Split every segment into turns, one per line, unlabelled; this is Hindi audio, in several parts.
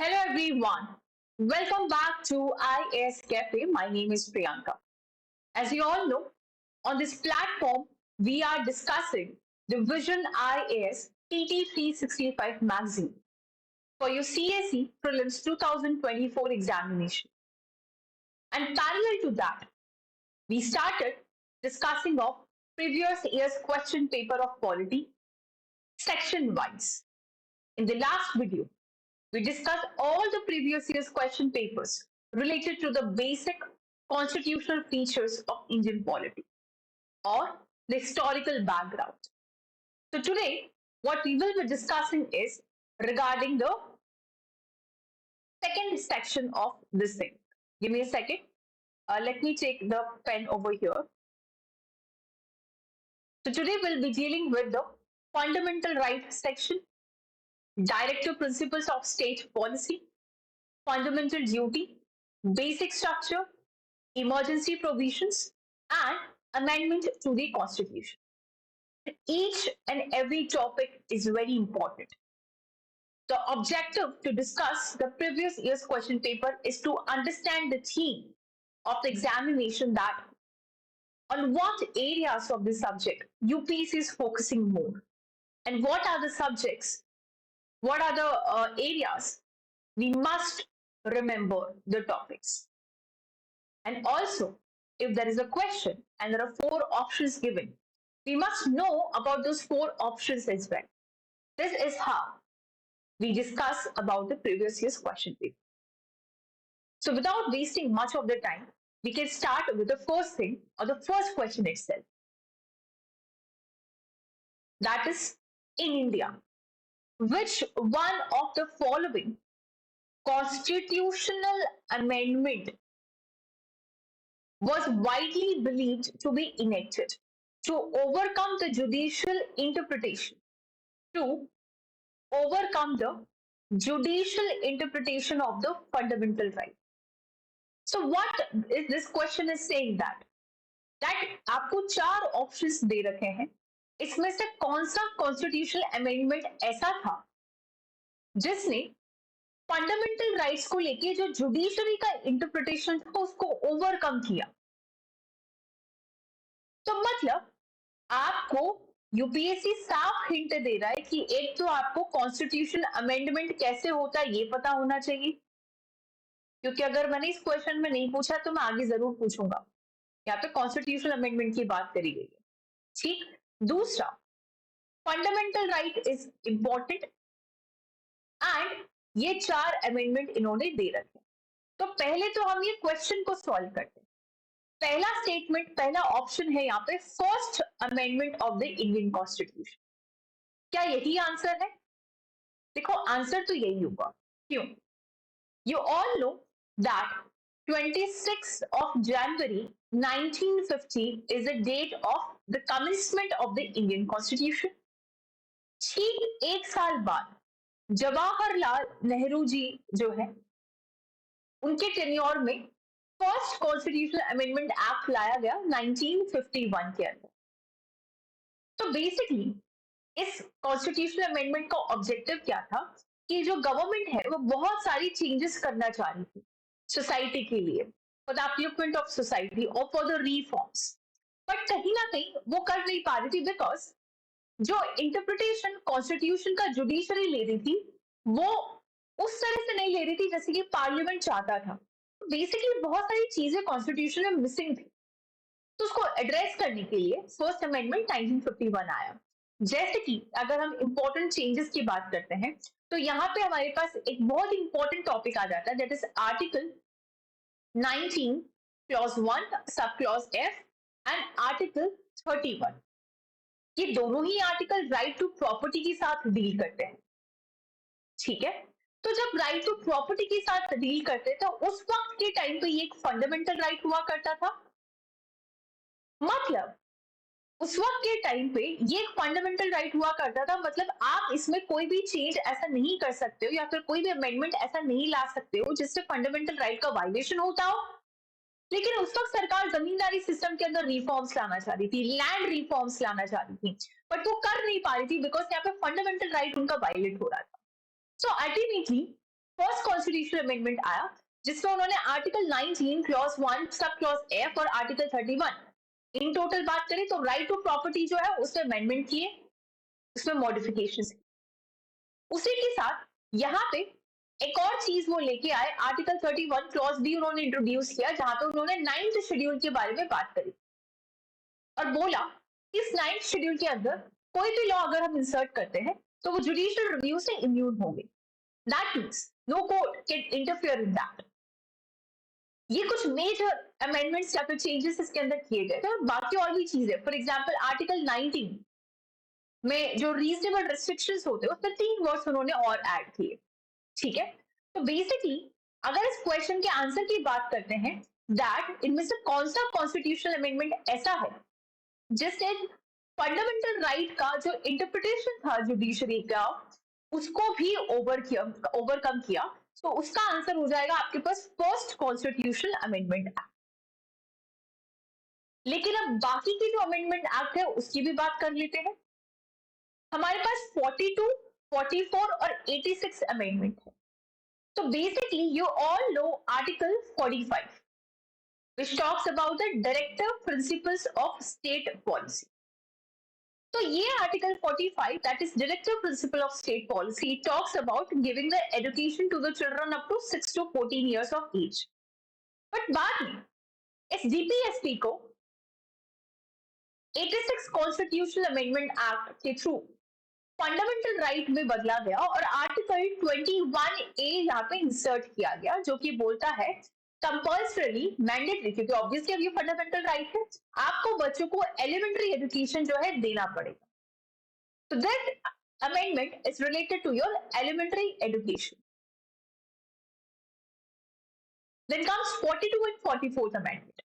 Hello everyone. Welcome back to IAS Cafe. My name is Priyanka. As you all know, on this platform, we are discussing the Vision IAS PT 365 magazine for your CSE Prelims 2024 examination. And parallel to that, we started discussing of previous year's question paper of polity section wise. In the last video, we discussed all the previous year's question papers related to the basic constitutional features of Indian polity or the historical background. So today, what we will be discussing is regarding the second section of this thing. Give me a second. Let me take the pen over here. So today we'll be dealing with the fundamental rights section, directive principles of state policy, fundamental duty, basic structure, emergency provisions, and amendment to the constitution. Each and every topic is very important. The objective to discuss the previous year's question paper is to understand the theme of the examination, that on what areas of the subject UPSC is focusing more, and what are the subjects, what are the areas we must remember the topics. And also, if there is a question and there are four options given, we must know about those four options as well. This is how we discuss about the previous year's question paper. So without wasting much of the time, we can start with the first thing or the first question itself. That is, in India, which one of the following constitutional amendment was widely believed to be enacted to overcome the judicial interpretation, to overcome the judicial interpretation of the fundamental right. So what is this question is saying that आपको चार ऑप्शंस दे रखे हैं, इसमें से कौन सा कॉन्स्टिट्यूशनल अमेंडमेंट ऐसा था जिसने फंडामेंटल राइट्स को लेके जो जुडिशरी का इंटरप्रिटेशन था उसको ओवरकम किया. तो मतलब आपको यूपीएससी साफ हिंट दे रहा है कि एक तो आपको कॉन्स्टिट्यूशन अमेंडमेंट कैसे होता है ये पता होना चाहिए, क्योंकि अगर मैंने इस क्वेश्चन में नहीं पूछा तो मैं आगे जरूर पूछूंगा. यहाँ पे कॉन्स्टिट्यूशनल अमेंडमेंट की बात करी गई है. ठीक. दूसरा, fundamental right is important and ये चार अमेंडमेंट इन्होंने दे रखे. तो पहले तो हम ये क्वेश्चन को सॉल्व करते हैं. पहला स्टेटमेंट, पहला ऑप्शन है यहाँ पे first amendment of the Indian constitution. क्या यही आंसर है? देखो आंसर तो यही होगा. क्यों? You all know that 26th of January 1950 is the date of the commencement of the Indian Constitution. ठीक एक साल बाद जवाहरलाल नेहरू जी जो है उनके टेन्योर में फर्स्ट कॉन्स्टिट्यूशनल अमेंडमेंट एक्ट लाया गया 1951 के अंदर. तो बेसिकली इस कॉन्स्टिट्यूशनल अमेंडमेंट का ऑब्जेक्टिव क्या था कि जो गवर्नमेंट है वो बहुत सारी चेंजेस करना चाह रही थी सोसाइटी के लिए, for the upliftment of society और फॉर द रिफॉर्म्स, बट कहीं ना कहीं वो कर नहीं पा रही थी बिकॉज जो इंटरप्रिटेशन कॉन्स्टिट्यूशन का जुडिशरी ले रही थी वो उस तरह से नहीं ले रही थी जैसे कि पार्लियामेंट चाहता था. बेसिकली बहुत सारी चीजें कॉन्स्टिट्यूशन में मिसिंग थी. तो उसको एड्रेस करने के लिए फर्स्ट अमेंडमेंट 1951 आया. जैसे कि अगर हम इंपॉर्टेंट चेंजेस की बात करते हैं तो यहाँ पे हमारे पास एक बहुत इंपॉर्टेंट टॉपिक आ जाता है, that is article 19 clause 1 sub clause F and article 31. ये दोनों ही आर्टिकल राइट टू प्रॉपर्टी के साथ डील करते हैं. ठीक है. तो जब राइट टू प्रॉपर्टी के साथ डील करते तो उस वक्त के टाइम पे ये एक फंडामेंटल राइट हुआ करता था. मतलब उस वक्त के टाइम पे ये एक फंडामेंटल राइट हुआ करता था. मतलब आप इसमें कोई भी चेंज ऐसा नहीं कर सकते हो या फिर कोई भी अमेंडमेंट ऐसा नहीं ला सकते हो जिससे फंडामेंटल राइट का वायलेशन होता हो. लेकिन उस वक्त सरकार जमींदारी सिस्टम के अंदर रिफॉर्म्स लाना चाह रही थी, लैंड रिफॉर्म्स लाना चाह रही थी, बट वो कर नहीं पा रही थी बिकॉज यहाँ पे फंडामेंटल राइट उनका वायलेट हो रहा था. So ultimately first constitutional amendment आया जिसमें उन्होंने article 19 clause 1 sub clause F और आर्टिकल 31 इन टोटल बात करें तो राइट टू प्रॉपर्टी जो है उसमें अमेंडमेंट किए, उसमें मॉडिफिकेशन। उसी के साथ यहाँ पे एक और चीज वो लेके आए, आर्टिकल 31 क्लॉज बी उन्होंने इंट्रोड्यूस किया जहां पे उन्होंने 9th शेड्यूल के बारे में बात करी और बोला इस 9th शेड्यूल के अंदर कोई भी लॉ अगर हम इंसर्ट करते हैं तो वो जुडिशियल रिव्यू से इम्यून होंगे। That means no court can interfere in that. ये कुछ मेजर अमेंडमेंट्स या फिर चेंजेस इसके अंदर किए गए थे और बाकी और भी चीजें, फॉर एग्जाम्पल आर्टिकल 19 में जो रीजनेबल रिस्ट्रिक्शंस होते हैं उसमें 3 वर्ड्स उन्होंने और ऐड किए। ठीक है, तो बेसिकली अगर इस क्वेश्चन के आंसर की बात करते हैं दैट इनमें से कौन सा कॉन्स्टिट्यूशनल अमेंडमेंट ऐसा है जिससे फंडामेंटल राइट का जो इंटरप्रिटेशन था जुडिशरी का उसको भी ओवरकम किया, तो उसका आंसर हो जाएगा आपके पास फर्स्ट कॉन्स्टिट्यूशनल अमेंडमेंट एक्ट। लेकिन अब बाकी के जो अमेंडमेंट एक्ट है उसकी भी बात कर लेते हैं। हमारे पास 42, 44 और 86 अमेंडमेंट है। So basically, you all know Article 45, which talks about the directive principles of state policy. So ये Article 45, that is directive principle of state policy, talks about giving the education to the children up to 6 to 14 years of age. But बाद में इस DPSP को 86 Constitutional Amendment Act के थ्रू फंडामेंटल राइट में बदला गया और आर्टिकल 21A यहाँ पे इंसर्ट किया गया जो कि बोलता है कंपल्सरी मैंडेटरी, क्योंकि ऑब्वियसली अब ये फंडामेंटल राइट है, आपको बच्चों को एलिमेंट्री एजुकेशन जो है देना पड़ेगा। तो that amendment is related to your elementary education. Then comes 42 and 44th amendment.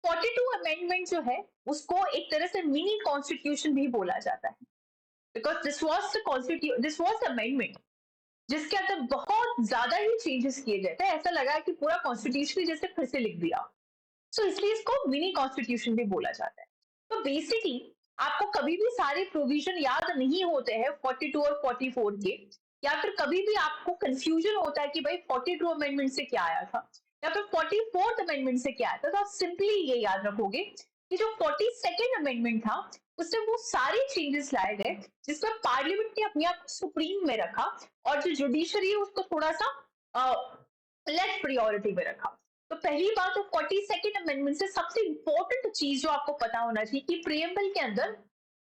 42 amendment जो है उसको एक तरह से मिनी कॉन्स्टिट्यूशन भी बोला जाता है, because this was the amendment जिसके अंदर बहुत ज्यादा ही चेंजेस किए गए थे, ऐसा लगा कि पूरा कॉन्स्टिट्यूशन जैसे फिर से लिख दिया। सो इसलिए इसको मिनी कॉन्स्टिट्यूशन भी बोला जाता है। तो बेसिकली आपको कभी भी सारे प्रोविजन याद नहीं होते हैं 42 और 44 के, या फिर कभी भी आपको कंफ्यूजन होता है कि भाई 42 अमेंडमेंट से क्या आया था या फिर 44th अमेंडमेंट से क्या आया था, तो आप सिंपली ये याद रखोगे कि जो 42nd अमेंडमेंट था उससे वो सारे चेंजेस लाए गए जिसमें पार्लियामेंट ने अपने आप को सुप्रीम में रखा और जो जुडिशरी है उसको थोड़ा सा लेस प्रायोरिटी में रखा। तो पहली बात तो 42nd अमेंडमेंट से सबसे इंपॉर्टेंट चीज जो आपको पता होना चाहिए कि प्रियम्बल के अंदर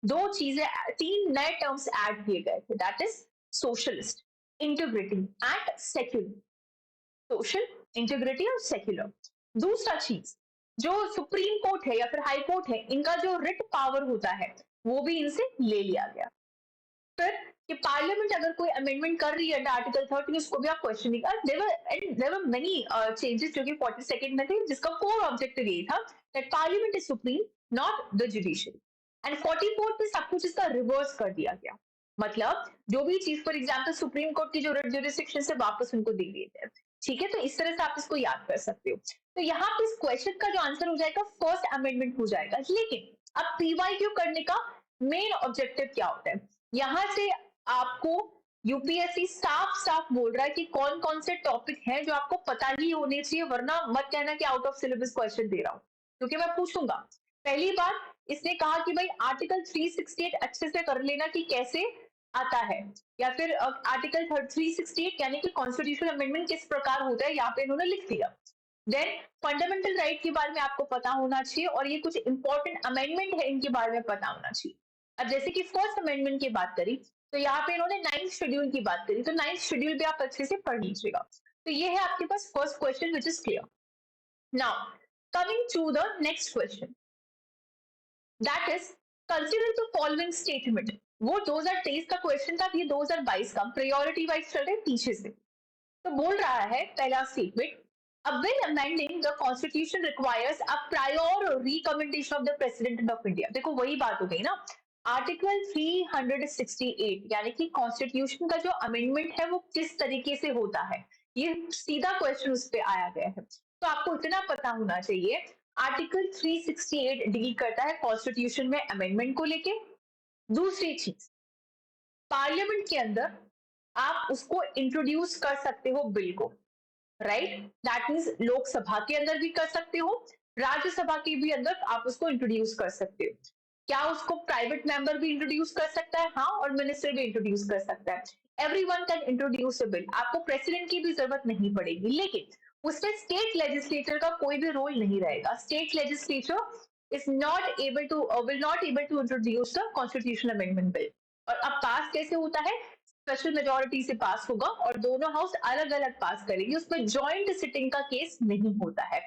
3 नए टर्म्स ऐड किए गए थे, that is socialist, integrity and secular. Social, integrity और सेक्युलर। दूसरा चीज जो सुप्रीम कोर्ट है या फिर हाई कोर्ट है इनका जो रिट पावर होता है वो भी इनसे ले लिया गया। फिर कि पार्लियामेंट अगर कोई अमेंडमेंट कर रही है आर्टिकल 30 उसको भी आप क्वेश्चन नहीं कर। देयर वर मेनी चेंजेस जो कि 42nd में थे जिसका कोर ऑब्जेक्टिव यही था that parliament is supreme not the judiciary. And 44th में सब कुछ इसका रिवर्स कर दिया गया, मतलब जो भी चीज फॉर एग्जांपल सुप्रीम कोर्ट की जो जुरिस्डिक्शन से वापस उनको दे दिए थे। ठीक है, तो इस तरह से आप इसको याद कर सकते हो। तो यहाँ पे इस क्वेश्चन का जो आंसर हो जाएगा फर्स्ट अमेंडमेंट हो जाएगा। लेकिन अब पीवाईक्यू करने का मेन ऑब्जेक्टिव क्या होता है, यहाँ से आपको यूपीएससी साफ साफ बोल रहा है कि कौन कौन से टॉपिक हैं जो आपको पता ही होने चाहिए, वरना मत कहना कि आउट ऑफ सिलेबस क्वेश्चन दे रहा हूं, क्योंकि मैं पूछूंगा। पहली बात इसने कहा कि भाई आर्टिकल 368 अच्छे से कर लेना कि कैसे आता है, या फिर आर्टिकल 368 यानी कि कॉन्स्टिट्यूशनल अमेंडमेंट किस प्रकार होता है यहाँ पे इन्होंने लिख दिया। देन फंडामेंटल राइट के बारे में आपको पता होना चाहिए और ये कुछ इंपॉर्टेंट अमेंडमेंट है इनके बारे में पता होना चाहिए। अब जैसे कि फर्स्ट अमेंडमेंट की बात करी तो यहाँ पे इन्होंने 9th शेड्यूल की बात करी, तो 9th शेड्यूल भी आप अच्छे से पढ़ लीजिएगा। तो ये है आपके पास first question which is clear. Now coming to the next question, that is consider the following statement. वो 2023 का क्वेश्चन था, ये 2022 का प्रायोरिटी वाइज चल रहे पीछे से। तो बोल रहा है पहला statement, a bill amending the constitution requires a prior recommendation of the president of India। देखो वही बात हो गई ना, आर्टिकल 368 यानी कि कॉन्स्टिट्यूशन का जो अमेंडमेंट है वो किस तरीके से होता है, ये सीधा क्वेश्चन उस पर आया गया है। तो आपको इतना पता होना चाहिए आर्टिकल 368 डील करता है कॉन्स्टिट्यूशन में अमेंडमेंट को लेके। दूसरी चीज, पार्लियामेंट के अंदर आप उसको इंट्रोड्यूस कर सकते हो बिल को, राइट? दैट मीन्स लोकसभा के अंदर भी कर सकते हो, राज्यसभा के भी अंदर आप उसको इंट्रोड्यूस कर सकते हो। क्या उसको प्राइवेट मेंबर भी इंट्रोड्यूस कर सकता है? हाँ, और मिनिस्टर भी इंट्रोड्यूस कर सकता है। Everyone can introduce a bill, आपको प्रेसिडेंट की भी जरूरत नहीं पड़ेगी, लेकिन उसमें स्टेट लेजिस्लेचर का कोई भी रोल नहीं रहेगा। State legislature is not able to will not able to introduce the constitutional amendment bill. और अब पास कैसे होता है? स्पेशल मेजोरिटी से पास होगा और दोनों हाउस अलग अलग पास करेगी, उसमें ज्वाइंट सिटिंग का केस नहीं होता है।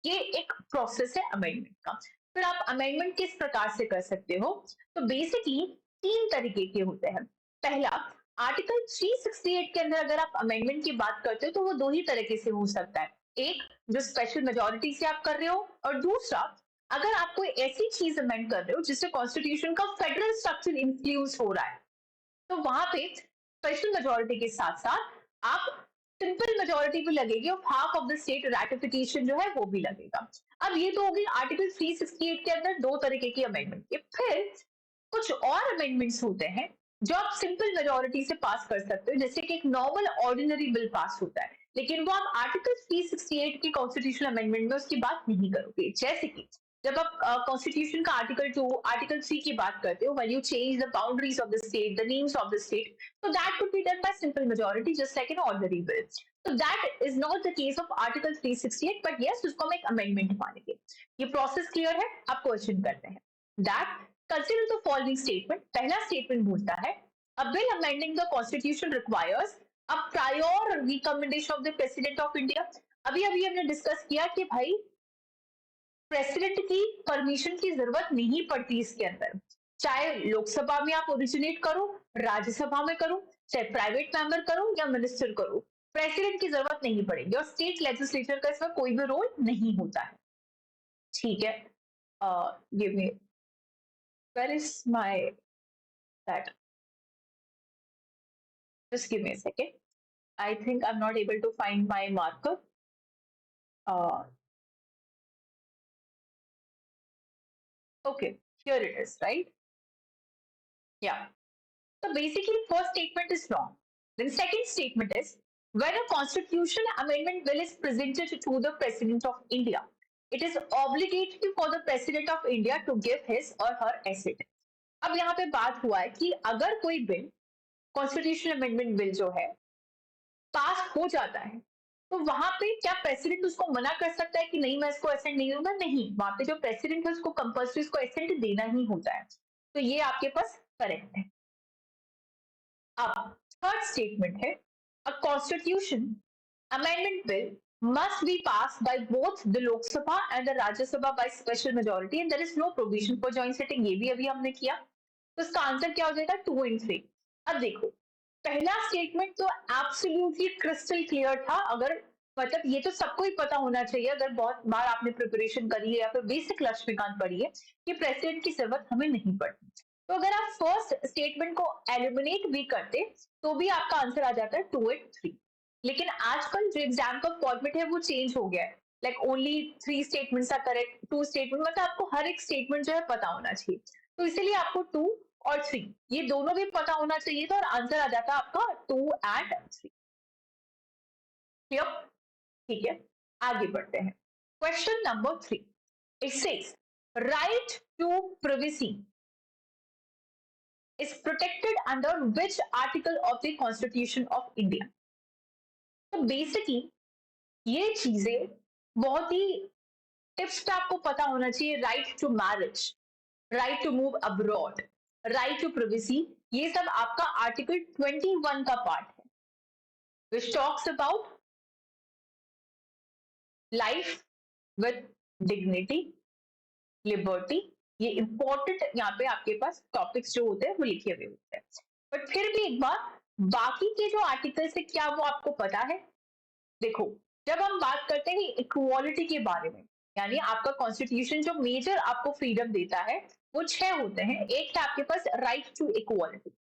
ये एक प्रोसेस है अमेंडमेंट का। फिर आप अमेंडमेंट किस प्रकार से कर सकते हो? तो बेसिकली तीन तरीके के होते हैं। पहला, आर्टिकल 368 के अंदर अगर आप अमेंडमेंट की बात करते हो तो वो दो ही तरीके से हो सकता है। एक, जो स्पेशल मेजोरिटी से आप कर रहे हो, और दूसरा, अगर आप कोई ऐसी चीज अमेंड कर रहे हो जिससे कॉन्स्टिट्यूशन का फेडरल स्ट्रक्चर इंफ्लुएंस हो रहा है, तो वहां पे स्पेशल मेजोरिटी के साथ साथ आप सिंपल मेजोरिटी भी लगेगी और half of the state ratification जो है वो भी लगेगा। अब ये तो होगी आर्टिकल 368 के अंदर दो तरीके की अमेंडमेंट के। फिर कुछ और अमेंडमेंट्स होते हैं जो आप सिंपल मेजोरिटी से पास कर सकते हो, जैसे कि एक नॉर्मल ऑर्डिनरी बिल पास होता है, लेकिन वो आप आर्टिकल 368 के कॉन्स्टिट्यूशनल अमेंडमेंट में उसकी बात नहीं करोगे। जैसे कि जब आप कॉन्स्टिट्यूशन का आर्टिकल 2 आर्टिकल 3 की बात करते हो, when you change the boundaries of the state, the names of the state, so that could be done by simple majority just like an ordinary bill. So that is not the case of article 368, but yes, उसको हम एक amendment मानेंगे। ये प्रोसेस क्लियर है? आप क्वेश्चन करते हैं that consider the following statement। पहला स्टेटमेंट बोलता है a bill amending the constitution requires a prior recommendation of the president of India। अभी अभी हमने डिस्कस किया कि भाई प्रेसिडेंट की परमिशन की जरूरत नहीं पड़ती इसके अंदर, चाहे लोकसभा में आप ओरिजिनेट करो, राज्यसभा में करो, चाहे प्राइवेट मेंबर करो या मिनिस्टर करो, प्रेसिडेंट की जरूरत नहीं पड़ेगी और स्टेट लेजिस्लेचर का इसमें कोई भी रोल नहीं होता है। ठीक है, give me, where is my that, just give me a second, I think I am not able to find my marker. Okay, here it is, right? Yeah, so basically, first statement is wrong. Then second statement is when a constitution amendment bill is presented to the President of India, it is obligatory for the President of India to give his or her assent। अब यहाँ पे बात हुआ है कि अगर कोई बिल, कॉन्स्टिट्यूशन अमेंडमेंट बिल जो है, पास हो जाता है, तो वहां पे क्या प्रेसिडेंट उसको मना कर सकता है कि नहीं मैं इसको एसेंट नहीं दूंगा? नहीं, वहां पे जो प्रेसिडेंट है उसको कंपल्सरी इसको एसेंट देना ही होता है। तो ये आपके पास करेक्ट है। अब थर्ड स्टेटमेंट है a constitution amendment bill must be passed by both the Lok Sabha and the Rajya Sabha by special majority and there is no provision for joint sitting। ये भी अभी हमने किया, तो इसका आंसर क्या हो जाएगा? 2 and 3। अब देखो, पहला स्टेटमेंट तो एब्सोल्युटली क्रिस्टल क्लियर था, अगर मतलब ये तो सबको ही पता होना चाहिए अगर बहुत बार आपने प्रिपरेशन करी है या फिर बेसिक लक्ष्मीकांत पढ़ी है कि प्रेसिडेंट की जरूरत हमें नहीं पड़ती। तो अगर आप फर्स्ट स्टेटमेंट को एलिमिनेट भी करते तो भी आपका आंसर आ जाता है 2 and 3। लेकिन आजकल जो एग्जाम का फॉर्मेट है वो चेंज हो गया है, like only 3 statements are correct, 2 statement, मतलब आपको हर एक स्टेटमेंट जो है पता होना चाहिए। तो इसीलिए आपको 2 और 3 ये दोनों भी पता होना चाहिए था और आंसर आ जाता आपका 2 and 3। क्लियर? ठीक है, आगे बढ़ते हैं। Question number 3, it says right to privacy is protected under which article of the Constitution of India? तो बेसिकली ये चीजें बहुत ही टिप्स पे आपको पता होना चाहिए। Right to marriage, right to move abroad, right to privacy, ये सब आपका आर्टिकल 21 का पार्ट है, which talks about life with dignity, liberty. ये इंपॉर्टेंट यहाँ पे आपके पास टॉपिक्स जो होते हैं वो लिखे हुए होते हैं। बट फिर भी एक बार, बाकी के जो आर्टिकल्स है क्या वो आपको पता है? देखो, जब हम बात करते हैं इक्वालिटी के बारे में, यानी आपका कॉन्स्टिट्यूशन जो मेजर आपको फ्रीडम देता है वो 6 होते हैं। एक है आपके पास right to equality.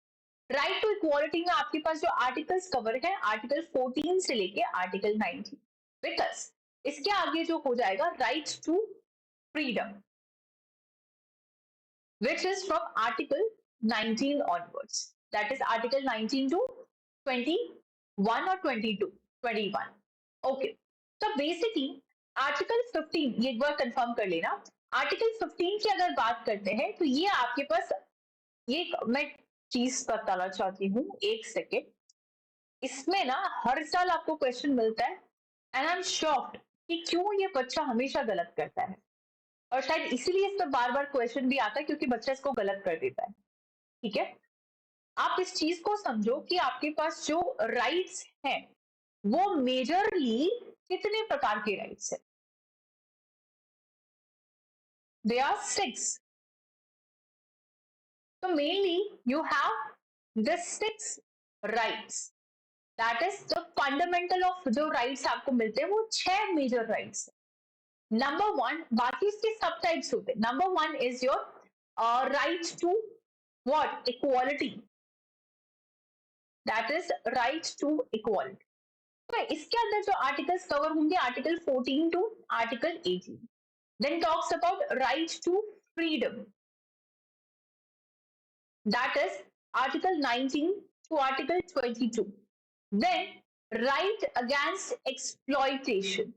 Right to equality में आपके पास जो आर्टिकल्स कवर है आर्टिकल 14 से लेके आर्टिकल 19, बिकॉज इसके आगे जो हो जाएगा right to freedom, which is from article 19 onwards, that is article 19 to 21 और 22? 21. ओके, तो बेसिकली आर्टिकल 15 ये एक बार कंफर्म कर लेना। आर्टिकल 15 की अगर बात करते हैं तो ये आपके पास, ये मैं चीज बताना चाहती हूँ, एक सेकेंड। इसमें ना हर साल आपको क्वेश्चन मिलता है एंड आई एम शॉक्ड कि क्यों ये बच्चा हमेशा गलत करता है, और शायद इसीलिए इस पर बार बार क्वेश्चन भी आता है क्योंकि बच्चा इसको गलत कर देता है। ठीक है, आप इस चीज को समझो कि आपके पास जो राइट्स हैं वो मेजरली कितने प्रकार के राइट्स हैं? They are 6. So mainly you have the 6 rights. That is the fundamental of जो rights आपको मिलते हैं वो 6 major rights. Number 1, बाकी इसके सब types होते हैं. Number 1 is your right to what? Equality. That is right to equality. तो इसके अंदर जो आर्टिकल्स कवर होंगे, article 14 to article 18. Then talks about right to freedom. That is article 19 to article 22. Then right against exploitation.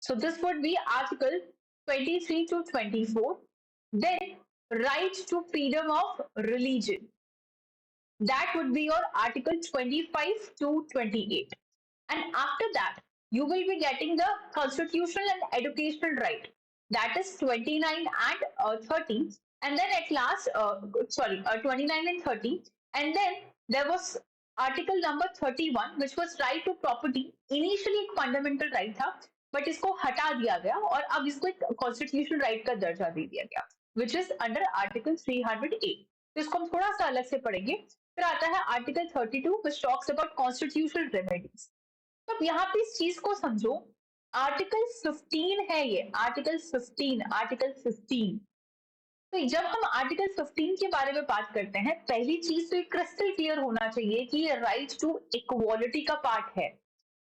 So this would be article 23 to 24. Then right to freedom of religion. That would be your article 25 to 28. And after that, you will be getting the constitutional and educational right. That is 29 and 30. And then at last, 29 and 30. And then there was article number 31, which was right to property. Initially एक fundamental right था, but इसको हटा दिया गया और अब इसको एक constitutional right का दर्जा दे दिया गया, which is under article 308. तो इसको हम थोड़ा सा अलग से पढ़ेंगे. फिर आता है article 32, which talks about constitutional remedies. तो अब यहाँ पे इस चीज को समझो, आर्टिकल 15 है ये, आर्टिकल 15. तो जब हम आर्टिकल 15 के बारे में बात करते हैं, पहली चीज तो ये क्रिस्टल क्लियर होना चाहिए कि ये राइट टू इक्वालिटी का पार्ट है.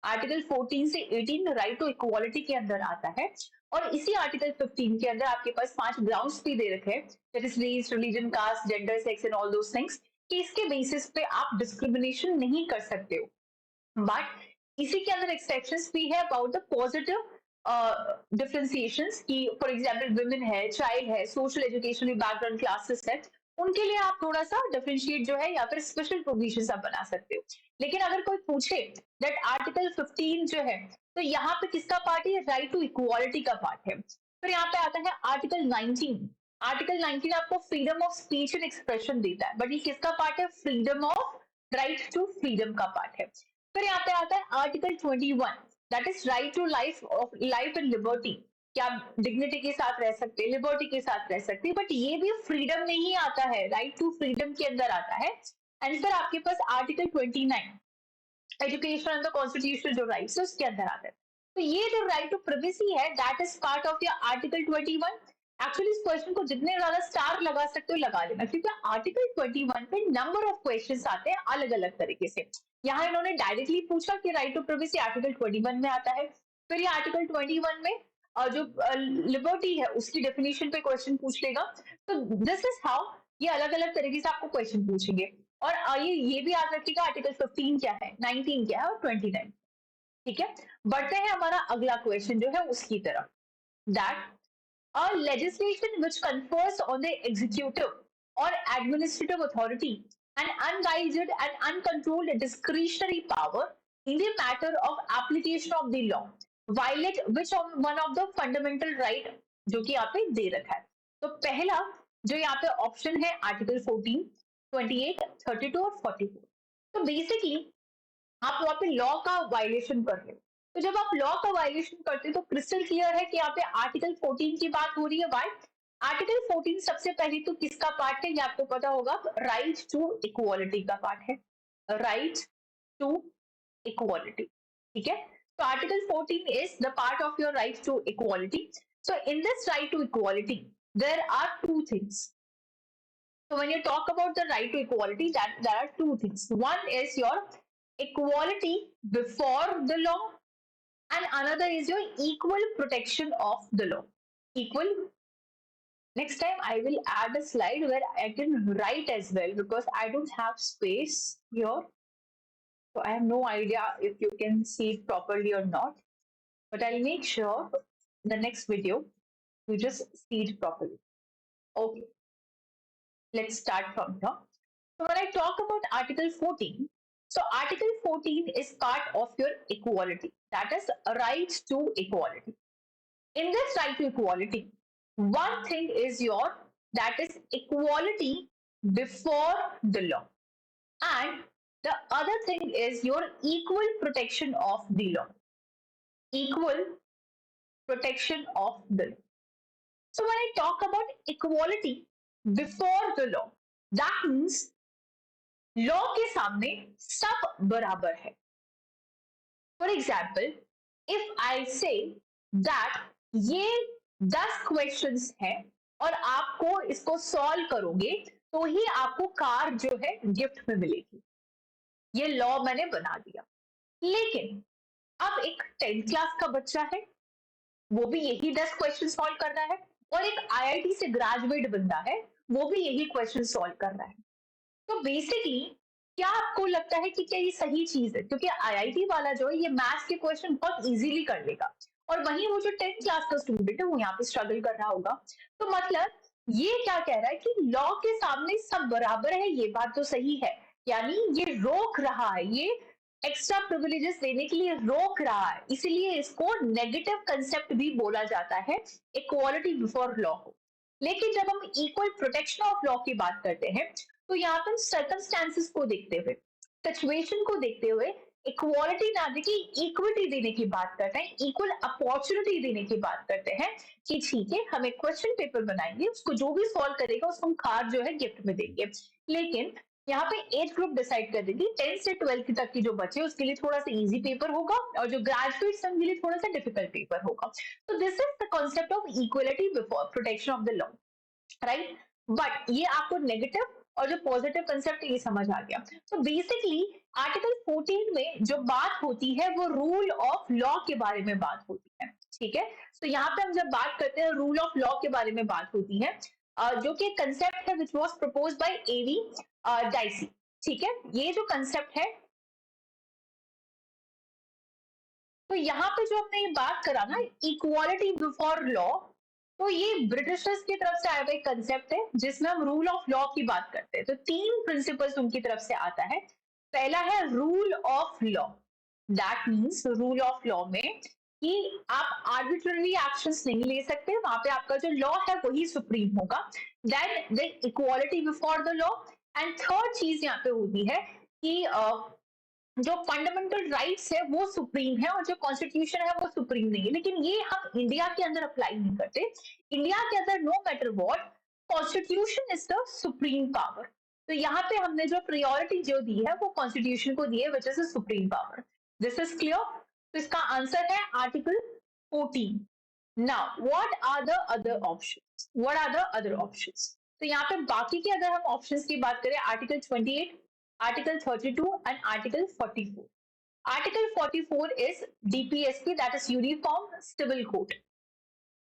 आर्टिकल 14 से 18 राइट टू इक्वालिटी के अंदर आता है, और इसी आर्टिकल 15 के अंदर आपके पास 5 ग्राउंड्स भी दे रखे हैं, that is race, religion, caste, gender, sex and all those things, कि इसके बेसिस पे आप डिस्क्रिमिनेशन नहीं कर सकते हो. बट इसी के अंदर एक्सेप्शंस भी है अबाउट द पॉजिटिव डिफरेंशिएशंस, कि फॉर एग्जांपल वुमेन है, चाइल्ड है, सोशल एजुकेशनल बैकग्राउंड क्लासेस है, उनके लिए आप थोड़ा सा डिफरेंशिएट जो है या फिर स्पेशल प्रोविजंस आप बना सकते हो. लेकिन अगर कोई पूछे दैट आर्टिकल 15 जो है तो यहाँ पे किसका पार्ट है? राइट टू इक्वालिटी का पार्ट है. फिर यहाँ पे आता है आर्टिकल 19. आर्टिकल 19 आपको freedom of speech and expression देता है, बट ये किसका पार्ट है? Freedom of right to freedom का पार्ट है. फिर यहाँ पे आता है article 21, that is right to life and liberty, कि आप डिग्निटी के साथ रह सकते हैं, लिबर्टी के साथ रह सकते हैं, बट ये भी फ्रीडम में ही आता है, राइट टू फ्रीडम के अंदर आता है. एंड फिर आपके पास article 29, education and the constitutional जो राइट्स है उसके अंदर आता है. तो ये जो राइट टू प्रिवेसी है, that is part of your article 21. Actually इस क्वेश्चन को जितने ज्यादा स्टार लगा सकते हो लगा लेना, क्योंकि आर्टिकल 21 पे नंबर ऑफ क्वेश्चंस आते हैं अलग अलग तरीके से. यहाँ इन्होंने डायरेक्टली पूछा कि राइट टू प्रिवेसी आर्टिकल 21 में आता है. फिर ये आर्टिकल 21 में जो लिबर्टी है उसकी डेफिनेशन पे क्वेश्चन पूछ लेगा. तो दिस इज हाउ ये अलग अलग तरीके से आपको क्वेश्चन पूछेंगे. और ये भी याद रखिएगा आर्टिकल 15 क्या है, 19 क्या है और 29. ठीक है, बढ़ते हैं हमारा अगला क्वेश्चन जो है उसकी तरफ. That a legislation which confers on the executive or administrative authority an unguided and uncontrolled discretionary power in the matter of application of the law violate which one of the fundamental right जो कि यहाँ पे दे रखा है. तो पहला जो यहाँ पे ऑप्शन है आर्टिकल 14, 28, 32 और 44. तो बेसिकली आप वहां पे लॉ का वायलेशन कर रहे हो. तो जब आप लॉ का वायलेशन करते हो तो क्रिस्टल क्लियर है कि यहाँ पे आर्टिकल 14 की बात हो रही है. वाई? आर्टिकल 14 सबसे पहले तो किसका पार्ट है ये आपको पता होगा, राइट टू इक्वालिटी का पार्ट है. Right to equality. ठीक है, तो article 14 is the part of your right to equality. So in this right to equality there are two things. So when you talk about the right to equality, that there are two things. One is your equality before the law, and another is your equal protection of the law. Equal Next time I will add a slide where I can write as well because I don't have space here. So I have no idea if you can see it properly or not. But I'll make sure in the next video you just see it properly. Okay, let's start from here. So when I talk about Article 14, so Article 14 is part of your equality. That is right to equality. In this right to equality, one thing is your that is equality before the law, and the other thing is your equal protection of the law. Equal protection of the law. So when I talk about equality before the law, that means law के सामने सब बराबर है. For example, if I say that ये 10 क्वेश्चंस हैं और आपको इसको सॉल्व करोगे तो ही आपको कार जो है गिफ्ट में मिलेगी, ये लॉ मैंने बना दिया. लेकिन अब एक 10th क्लास का बच्चा है, वो भी यही 10 क्वेश्चन सॉल्व कर रहा है, और एक आईआईटी से ग्रेजुएट बंदा है, वो भी यही क्वेश्चन सॉल्व कर रहा है. तो बेसिकली क्या आपको लगता है कि क्या ये सही चीज है? क्योंकि आईआईटी वाला जो है ये मैथ्स के क्वेश्चन बहुत इजीली कर लेगा, और वहीं वो जो 10th क्लास का स्टूडेंट है वो यहाँ पे स्ट्रगल कर रहा होगा. तो मतलब ये क्या कह रहा है कि लॉ के सामने सब बराबर है, ये बात तो सही है. यानी ये रोक रहा है, ये एक्स्ट्रा प्रिविलेजेस देने के लिए रोक रहा है, इसीलिए इसको नेगेटिव कंसेप्ट भी बोला जाता है इक्वालिटी बिफोर लॉ को. लेकिन जब हम इक्वल प्रोटेक्शन ऑफ लॉ की बात करते हैं तो यहाँ पर सर्कमस्टांसेस को देखते हुए, सिचुएशन को देखते हुए इक्वालिटी ना देके इक्विटी देने की बात करते हैं, इक्वल अपॉर्चुनिटी देने की बात करते हैं कि ठीक है हम एक क्वेश्चन पेपर बनाएंगे, उसको जो भी सॉल्व करेगा उसको हम कार जो है गिफ्ट में देंगे. लेकिन यहाँ पे एज ग्रुप डिसाइड कर देगी 10 से 12 तक की जो बचे उसके लिए थोड़ा सा इजी पेपर होगा और जो ग्रेजुएट्स हैं उनके लिए थोड़ा सा डिफिकल्ट पेपर होगा. तो this is the concept of equality before protection of the law, right. But ये आपको नेगेटिव और जो पॉजिटिव कंसेप्ट ये समझ आ गया. तो बेसिकली आर्टिकल 14 में जो बात होती है वो रूल ऑफ लॉ के बारे में बात होती है. ठीक है, तो यहाँ पे हम जब बात करते हैं रूल ऑफ लॉ के बारे में बात होती है, जो कि कंसेप्ट है which was proposed by A V Dicey. ठीक है, ये जो कंसेप्ट है, तो यहाँ पे जो हमने ये बात करा ना इक्वालिटी बिफोर लॉ, तो ये ब्रिटिशर्स की तरफ से आया हुआ एक कंसेप्ट है जिसमें हम रूल ऑफ लॉ की बात करते हैं. तो 3 प्रिंसिपल्स उनकी तरफ से आता है. पहला है rule of law. That means rule of law में कि आप आर्बिट्ररी एक्शंस नहीं ले सकते, वहां पे आपका जो लॉ है वही सुप्रीम होगा. Then the equality before the law. And third चीज यहाँ पे होती है कि जो फंडामेंटल राइट्स है वो सुप्रीम है और जो कॉन्स्टिट्यूशन है वो सुप्रीम नहीं है. लेकिन ये हम इंडिया के अंदर अप्लाई नहीं करते. इंडिया के अंदर no matter what, constitution is the supreme power. तो यहाँ पे हमने जो प्रायोरिटी जो दी है वो कॉन्स्टिट्यूशन को दी है which is supreme power. This is clear. तो इसका आंसर है article 14. Now what are the other options? What are the other options? तो यहाँ पे बाकी के अगर हम ऑप्शंस की बात करें, article 28, Article 32 and Article 44. Article 44 is DPSP, that is Uniform Civil Code.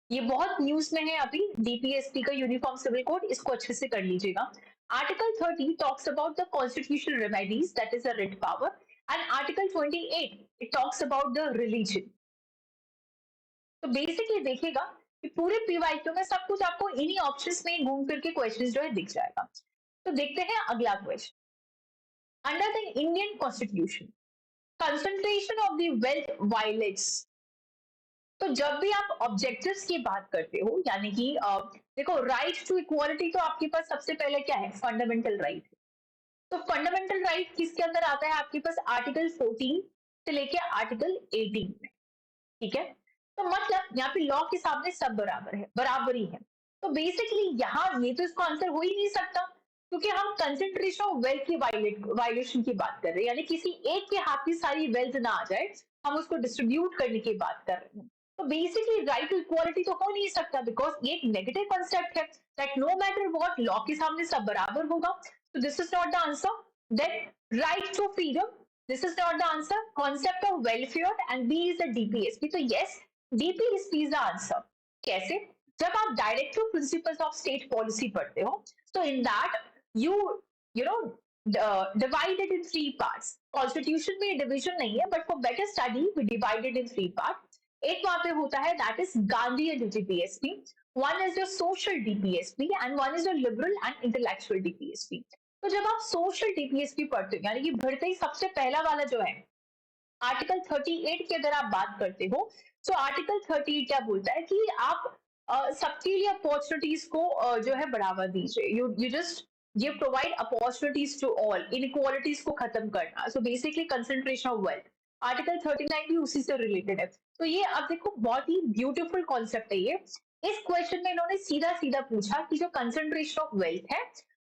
ये बहुत न्यूज में है अभी डीपीएसपी का यूनिफॉर्म सिविल कोड, इसको अच्छे से कर लीजिएगा. Article 30 talks about the constitutional remedies, that is a writ power. And article 28 it talks about the religion. तो बेसिकली देखिएगा कि पूरे पीवाईक्यू में सब कुछ आपको इन्हीं ऑप्शंस में घूम फिर के क्वेश्चंस जो है दिख जाएगा. तो देखते हैं अगला question. Under the Indian Constitution, concentration of the wealth violates. तो जब भी आप ऑब्जेक्टिव्स की बात करते हो, यानी कि देखो राइट टू इक्वालिटी तो आपके पास सबसे पहले क्या है? Fundamental right. तो फंडामेंटल राइट किसके अंदर आता है? आपके पास आर्टिकल 14 से लेके आर्टिकल 18 में. ठीक है, तो मतलब यहाँ पे लॉ के सामने सब बराबर है, बराबरी है. तो बेसिकली यहाँ ये तो इसका आंसर हो ही नहीं सकता क्योंकि हम कंसेंट्रेशन ऑफ वेल्थ की वायलेशन की बात कर रहे हैं, यानी किसी एक के हाथ में सारी वेल्थ ना आ जाए, हम उसको डिस्ट्रीब्यूट करने की बात कर रहे हैं. तो बेसिकली राइट टू इक्वालिटी तो हो नहीं सकता बिकॉज ये एक नेगेटिव कॉन्सेप्ट है that no matter what law के सामने सब बराबर होगा. तो this is not the answer. Then right to freedom, this is not the answer. Concept of welfare and B is the DPSP. तो yes, DPSP is the answer. कैसे? जब आप directive principles of state policy पढ़ते हो, so in that you you know divided in three parts. Constitution में डिवीजन नहीं है, but for better study we divided in three part. एक वहां पे होता है that is Gandhi and DPSP. One is your social DPSP and one is your liberal and intellectual DPSP. तो जब आप सोशल डीपीएसपी पढ़ते हो, यानी कि भरते ही सबसे पहला वाला जो है आर्टिकल 38 की अगर आप बात करते हो, तो आर्टिकल 38 क्या बोलता है कि आप सबके लिए अपॉर्चुनिटीज को जो है बढ़ावा दीजिए. यू जस्ट ये provide opportunities to all, inequalities को खत्म करना. So basically concentration of wealth. Article 39 भी उसी से रिलेटेड है. तो ये अब देखो बहुत ही ब्यूटीफुल कॉन्सेप्ट है ये. इस क्वेश्चन में इन्होंने सीधा सीधा पूछा कि जो कंसेंट्रेशन ऑफ वेल्थ है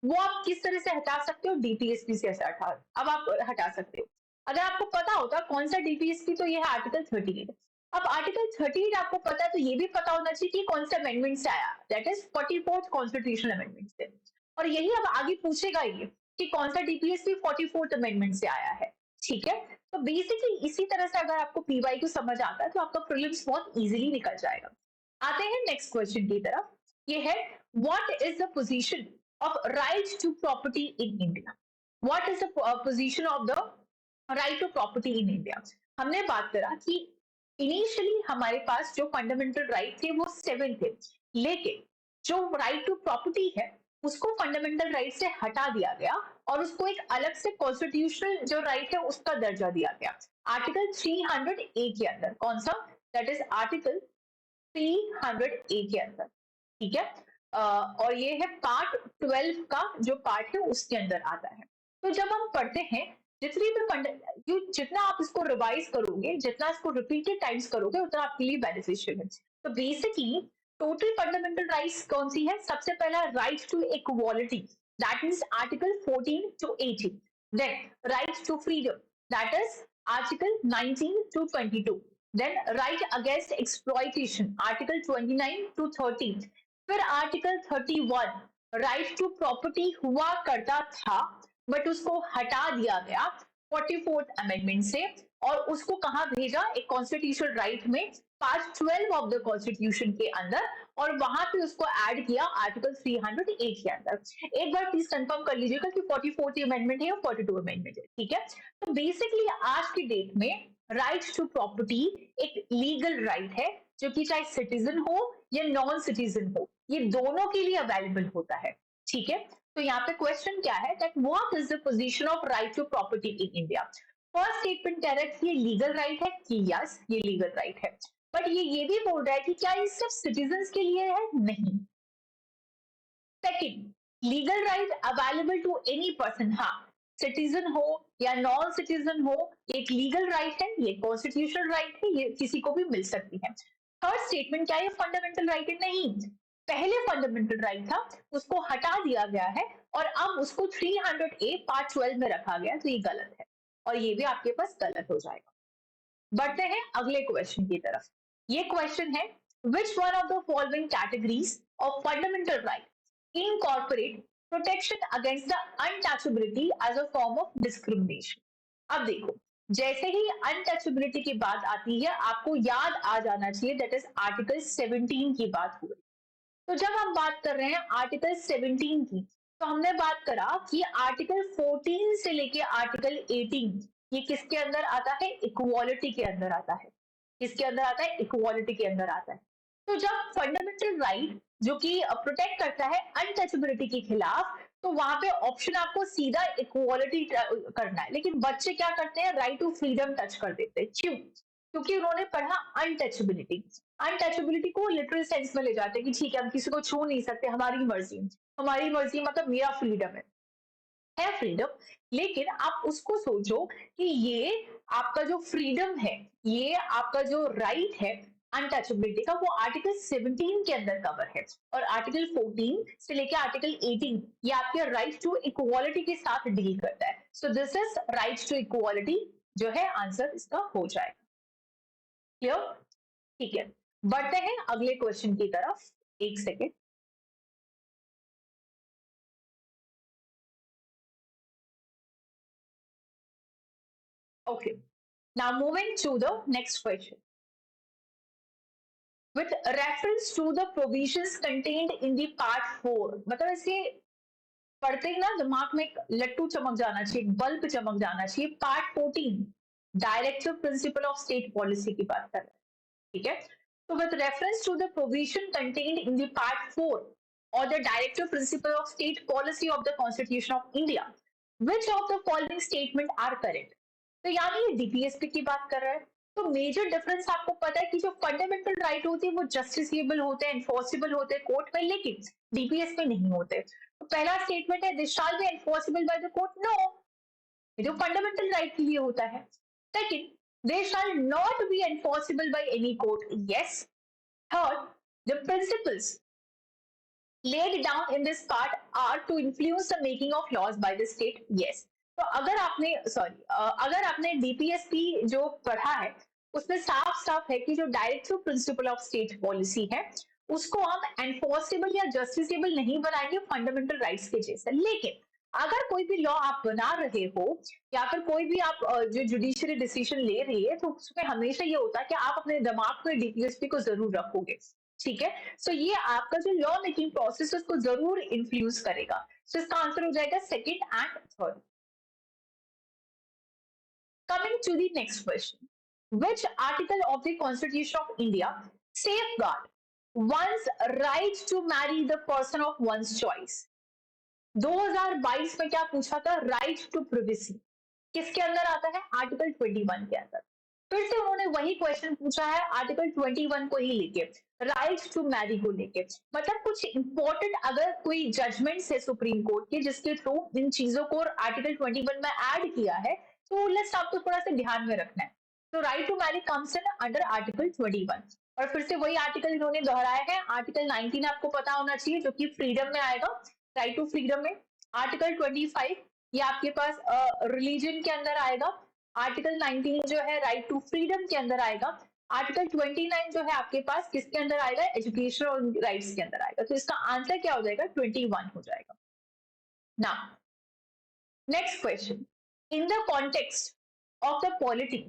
वो आप किस तरह से हटा सकते हो, डीपीएसपी से हटा, अब आप हटा सकते हो. अगर आपको पता होता कौन सा डीपीएसपी, तो ये है आर्टिकल 38. अब आर्टिकल 38 आपको पता है तो ये भी पता होना चाहिए कि कौन सा अमेंडमेंट से आया, that is 44th constitutional amendment से. और यही अब आगे पूछेगा ये कि कौन सा डीपीएसपी 44th अमेंडमेंट से आया है. ठीक है, तो बेसिकली इसी तरह से अगर आपको पीवाई को समझ आता है तो आपका प्रीलिम्स बहुत इजीली निकल जाएगा. आते हैं नेक्स्ट क्वेश्चन की तरफ. ये है what is the position of right to property in India. What is the position of the right to property in India. हमने बात करा कि इनिशियली हमारे पास जो फंडामेंटल राइट थे वो 7 थे, लेकिन जो राइट टू प्रॉपर्टी है उसको फंडामेंटल राइट से हटा दिया गया और उसको एक अलग से कॉन्स्टिट्यूशनल जो राइट है उसका दर्जा दिया गया आर्टिकल 300A के अंदर. कौन सा? दैट इज आर्टिकल 300A के अंदर. ठीक है, और ये है पार्ट 12 का जो पार्ट है उसके अंदर आता है. तो जब हम पढ़ते हैं जितनी भी जितना आप इसको रिवाइज करोगे, जितना इसको रिपीटेड टाइम्स करोगे, उतना आपके लिए बेनिफिशियल है. तो बेसिकली टोटल फंडामेंटल राइट्स कौन सी है? सबसे पहला right to equality, that means article 14 to 18. Then right to freedom, that is article 19 to 22. Then right against exploitation, article 29 to 30. फिर आर्टिकल 31 राइट टू प्रॉपर्टी हुआ करता था बट उसको हटा दिया गया 44th अमेंडमेंट से, और उसको कहां भेजा? एक कॉन्स्टिट्यूशनल राइट में, पार्ट 12 ऑफ द कॉन्स्टिट्यूशन के अंदर, और वहां पे उसको ऐड किया आर्टिकल 308 के अंदर. एक बार प्लीज कंफर्म कर लीजिएगा कि 44th अमेंडमेंट है या 42 अमेंडमेंट है. ठीक है, तो बेसिकली आज की डेट में राइट टू प्रॉपर्टी एक लीगल राइट है जो कि चाहे सिटीजन हो या नॉन सिटीजन हो, ये दोनों के लिए अवेलेबल होता है. ठीक है, तो यहाँ पे क्वेश्चन क्या है, that what is the position of right to property in India. First statement कह रहा है कि ये लीगल राइट है, कि यस ये लीगल राइट है, बट ये भी बोल रहा है कि क्या ये सिर्फ सिटीजन के लिए है? नहीं. Second, legal right available to any person. हाँ, सिटीजन हो या नॉन सिटीजन हो, एक लीगल राइट है, ये कॉन्स्टिट्यूशनल राइट है, ये किसी को भी मिल सकती है. थर्ड स्टेटमेंट क्या है, फंडामेंटल राइट है? नहीं, पहले फंडामेंटल राइट था उसको हटा दिया गया है और अब उसको 300A पार्ट 12 में रखा गया, तो ये गलत है और ये भी आपके पास गलत हो जाएगा. बढ़ते हैं अगले क्वेश्चन की तरफ. ये क्वेश्चन है विच one of the following categories of fundamental right incorporate protection against the untouchability as a form of discrimination. अब देखो, जैसे ही अनटचेबिलिटी की बात आती है आपको याद आ जाना चाहिए दैट इज आर्टिकल 17 की बात हो रही. तो जब हम बात कर रहे हैं आर्टिकल 17 की, तो हमने बात करा कि आर्टिकल 14 से लेके आर्टिकल 18 ये किसके अंदर आता है? इक्वालिटी के अंदर आता है. किसके अंदर आता है? इक्वालिटी के अंदर आता है. तो जब फंडामेंटल राइट जो कि प्रोटेक्ट करता है अनटचेबिलिटी के खिलाफ, तो वहां पे ऑप्शन आपको सीधा इक्वालिटी करना है, लेकिन बच्चे क्या करते हैं? राइट टू फ्रीडम टच कर देते हैं. क्यों? क्योंकि उन्होंने पढ़ा अनटचेबिलिटी. अनटचेबिलिटी को लिटरल सेंस में ले जाते हैं कि ठीक है हम किसी को छू नहीं सकते, हमारी मर्जी. हमारी मर्जी मतलब मेरा फ्रीडम है फ्रीडम, लेकिन आप उसको सोचो कि ये आपका जो फ्रीडम है, ये आपका जो राइट है अनटचेबिलिटी का, वो आर्टिकल 17 के अंदर कवर है, और आर्टिकल 14 से लेकर आर्टिकल 18 ये आपके राइट टू इक्वालिटी के साथ डील करता है. So this is right to equality जो है आंसर इसका हो जाएगा. क्लियर? ठीक है, बढ़ते हैं अगले क्वेश्चन की तरफ. एक second. Okay, now moving to the next question. with reference to the provisions contained in the part 4, मतलब ऐसे पढ़ते ही ना दिमाग में एक लट्टू चमक जाना चाहिए, बल्ब चमक जाना चाहिए। Part 14 directive principle of state policy की बात कर रहे हैं, ठीक है। तो with reference to the provision contained in the part 4 और the directive principle of state policy of the constitution of India, which of the following statement are correct. तो यहाँ ये डीपीएसपी की बात कर रहा है। तो मेजर डिफरेंस आपको पता है कि जो फंडामेंटल राइट होती है वो जस्टिसेबल होते हैं, एनफोर्सेबल होते हैं कोर्ट में, लेकिन डीपीएस में नहीं होते। तो पहला स्टेटमेंट है this shall be enforceable by the court, no, ये जो फंडामेंटल राइट के लिए होता है। Second, they shall not be enforceable by any court, yes. Third, the principles laid down in this part are to influence the making of laws by the state, yes। तो अगर आपने अगर आपने डीपीएसपी जो पढ़ा है उसमें साफ साफ है कि जो directive principle of state policy है उसको हम एनफोर्सेबल या जस्टिसेबल नहीं बनाएंगे फंडामेंटल राइट्स के जैसे। लेकिन अगर कोई भी लॉ आप बना रहे हो या फिर कोई भी आप जो जुडिशियरी डिसीजन ले रही है तो उसमें हमेशा ये होता है कि आप अपने दिमाग में डीपीएसपी को जरूर रखोगे, ठीक है। सो ये आपका जो लॉ मेकिंग प्रोसेस है उसको जरूर इन्फ्लुएंस करेगा। सो इसका आंसर हो जाएगा second and third. Coming to the next question, which article of the constitution of india safeguard one's right to marry the person of one's choice। 2022 में क्या पूछा था, राइट टू प्रिवेसी किसके अंदर आता है, आर्टिकल 21 के अंदर। फिर से उन्होंने वही क्वेश्चन पूछा है आर्टिकल 21 को ही लेके, राइट टू मैरी को लेके। मतलब कुछ इंपॉर्टेंट अगर कोई जजमेंट्स है सुप्रीम कोर्ट के जिसके थ्रू इन चीजों को आर्टिकल 21 में ऐड किया है तो लिस्ट आपको थोड़ा सा ध्यान में रखना है। तो right to marry comes in under article 21। और फिर से वही आर्टिकल इन्होंने दोहराया है, आर्टिकल 19 आपको पता होना चाहिए जो कि फ्रीडम में आएगा, राइट टू फ्रीडम में। आर्टिकल 25 ये आपके पास रिलीजन के अंदर आएगा। आर्टिकल 19 जो है राइट टू फ्रीडम के अंदर आएगा। आर्टिकल 29 जो है आपके पास किसके अंदर आएगा, एजुकेशन और राइट्स के अंदर आएगा। तो इसका आंसर क्या हो जाएगा, 21 हो जाएगा ना। Next question, in the context of the polity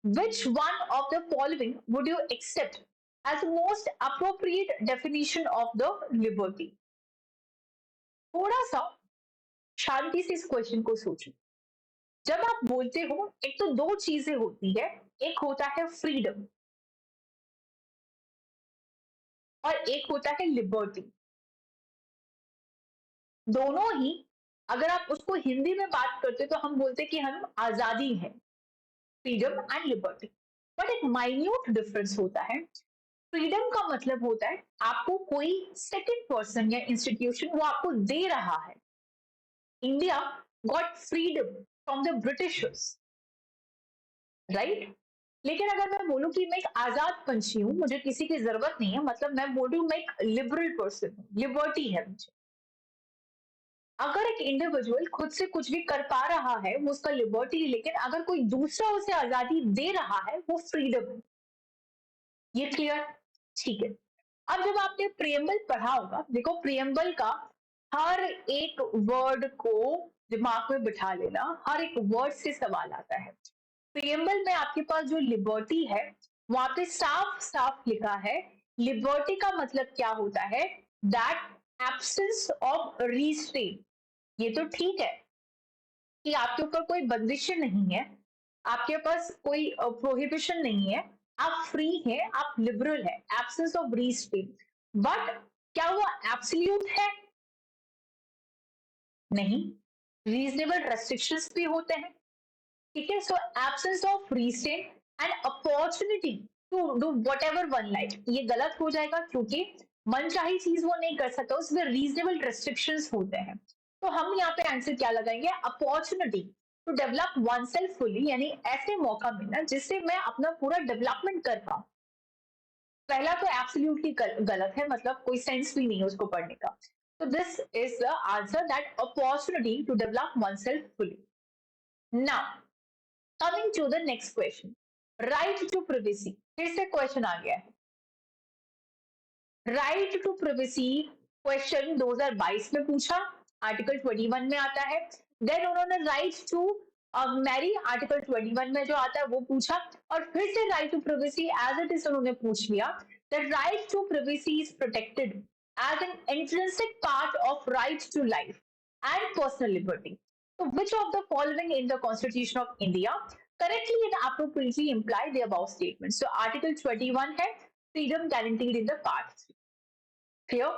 which one of the following would you accept as the most appropriate definition of the liberty। थोड़ा सा शांति से इस क्वेश्चन को सोचो। जब आप बोलते हो एक तो दो चीजें होती है, एक होता है फ्रीडम और एक होता है लिबर्टी। दोनों ही अगर आप उसको हिंदी में बात करते तो हम बोलते कि हम आजादी है, फ्रीडम एंड लिबर्टी। बट एक माइन्यूट डिफरेंस होता है। फ्रीडम का मतलब होता है आपको कोई सेकंड पर्सन या इंस्टीट्यूशन वो आपको दे रहा है। India got freedom from the Britishers, right. लेकिन अगर मैं बोलूं कि मैं एक आजाद पंछी हूं, मुझे किसी की जरूरत नहीं है, मतलब मैं बोल रही हूं मैं एक लिबरल पर्सन हूं, लिबर्टी है मुझे। अगर एक इंडिविजुअल खुद से कुछ भी कर पा रहा है वो उसका लिबर्टी है, लेकिन अगर कोई दूसरा उसे आजादी दे रहा है वो फ्रीडम है। ये क्लियर, ठीक है। अब जब आपने प्रियम्बल पढ़ा होगा, देखो प्रियम्बल का हर एक वर्ड को दिमाग में बिठा लेना, हर एक वर्ड से सवाल आता है। प्रियम्बल में आपके पास जो लिबर्टी है वहां पे साफ साफ लिखा है, लिबर्टी का मतलब क्या होता है, दैट एब्सेंस ऑफ रिस्ट्रेंट। ये तो ठीक है कि आपके ऊपर कोई बंदिश नहीं है, आपके पास कोई प्रोहिबिशन नहीं है, आप फ्री हैं, आप लिबरल है, एब्सेंस ऑफ रिस्ट्रेंट। बट क्या वो एब्सोल्यूट है, नहीं, रीजनेबल रेस्ट्रिक्शंस भी होते हैं, ठीक है। So absence of restraint and opportunity to do whatever one like, ये गलत हो जाएगा क्योंकि मनचाही चीज वो नहीं कर सकता, उसमें रीजनेबल रेस्ट्रिक्शंस होते हैं। तो हम यहाँ पे आंसर क्या लगाएंगे, opportunity to develop oneself fully, यानी ऐसे मौका मिलना जिससे मैं अपना पूरा डेवलपमेंट कर पाऊं। पहला तो एब्सोल्युटली गलत है, मतलब कोई सेंस भी नहीं है उसको पढ़ने का। तो this is the answer, that opportunity to develop oneself fully. Now coming to the next question, right to privacy. फिर से क्वेश्चन आ गया है, राइट टू प्रिवेसी क्वेश्चन 2022 में पूछा, आर्टिकल 21 में आता है। देन उन्होंने राइट टू मैरी आर्टिकल 21 में जो आता है वो पूछा, और फिर से right to privacy as it is उन्होंने पूछ लिया। The right to privacy is protected as an intrinsic part of right to life and personal liberty. So, which of the following in the Constitution of India correctly and appropriately imply the above statements? So, Article 21 है freedom guaranteed in the Part 3. Clear?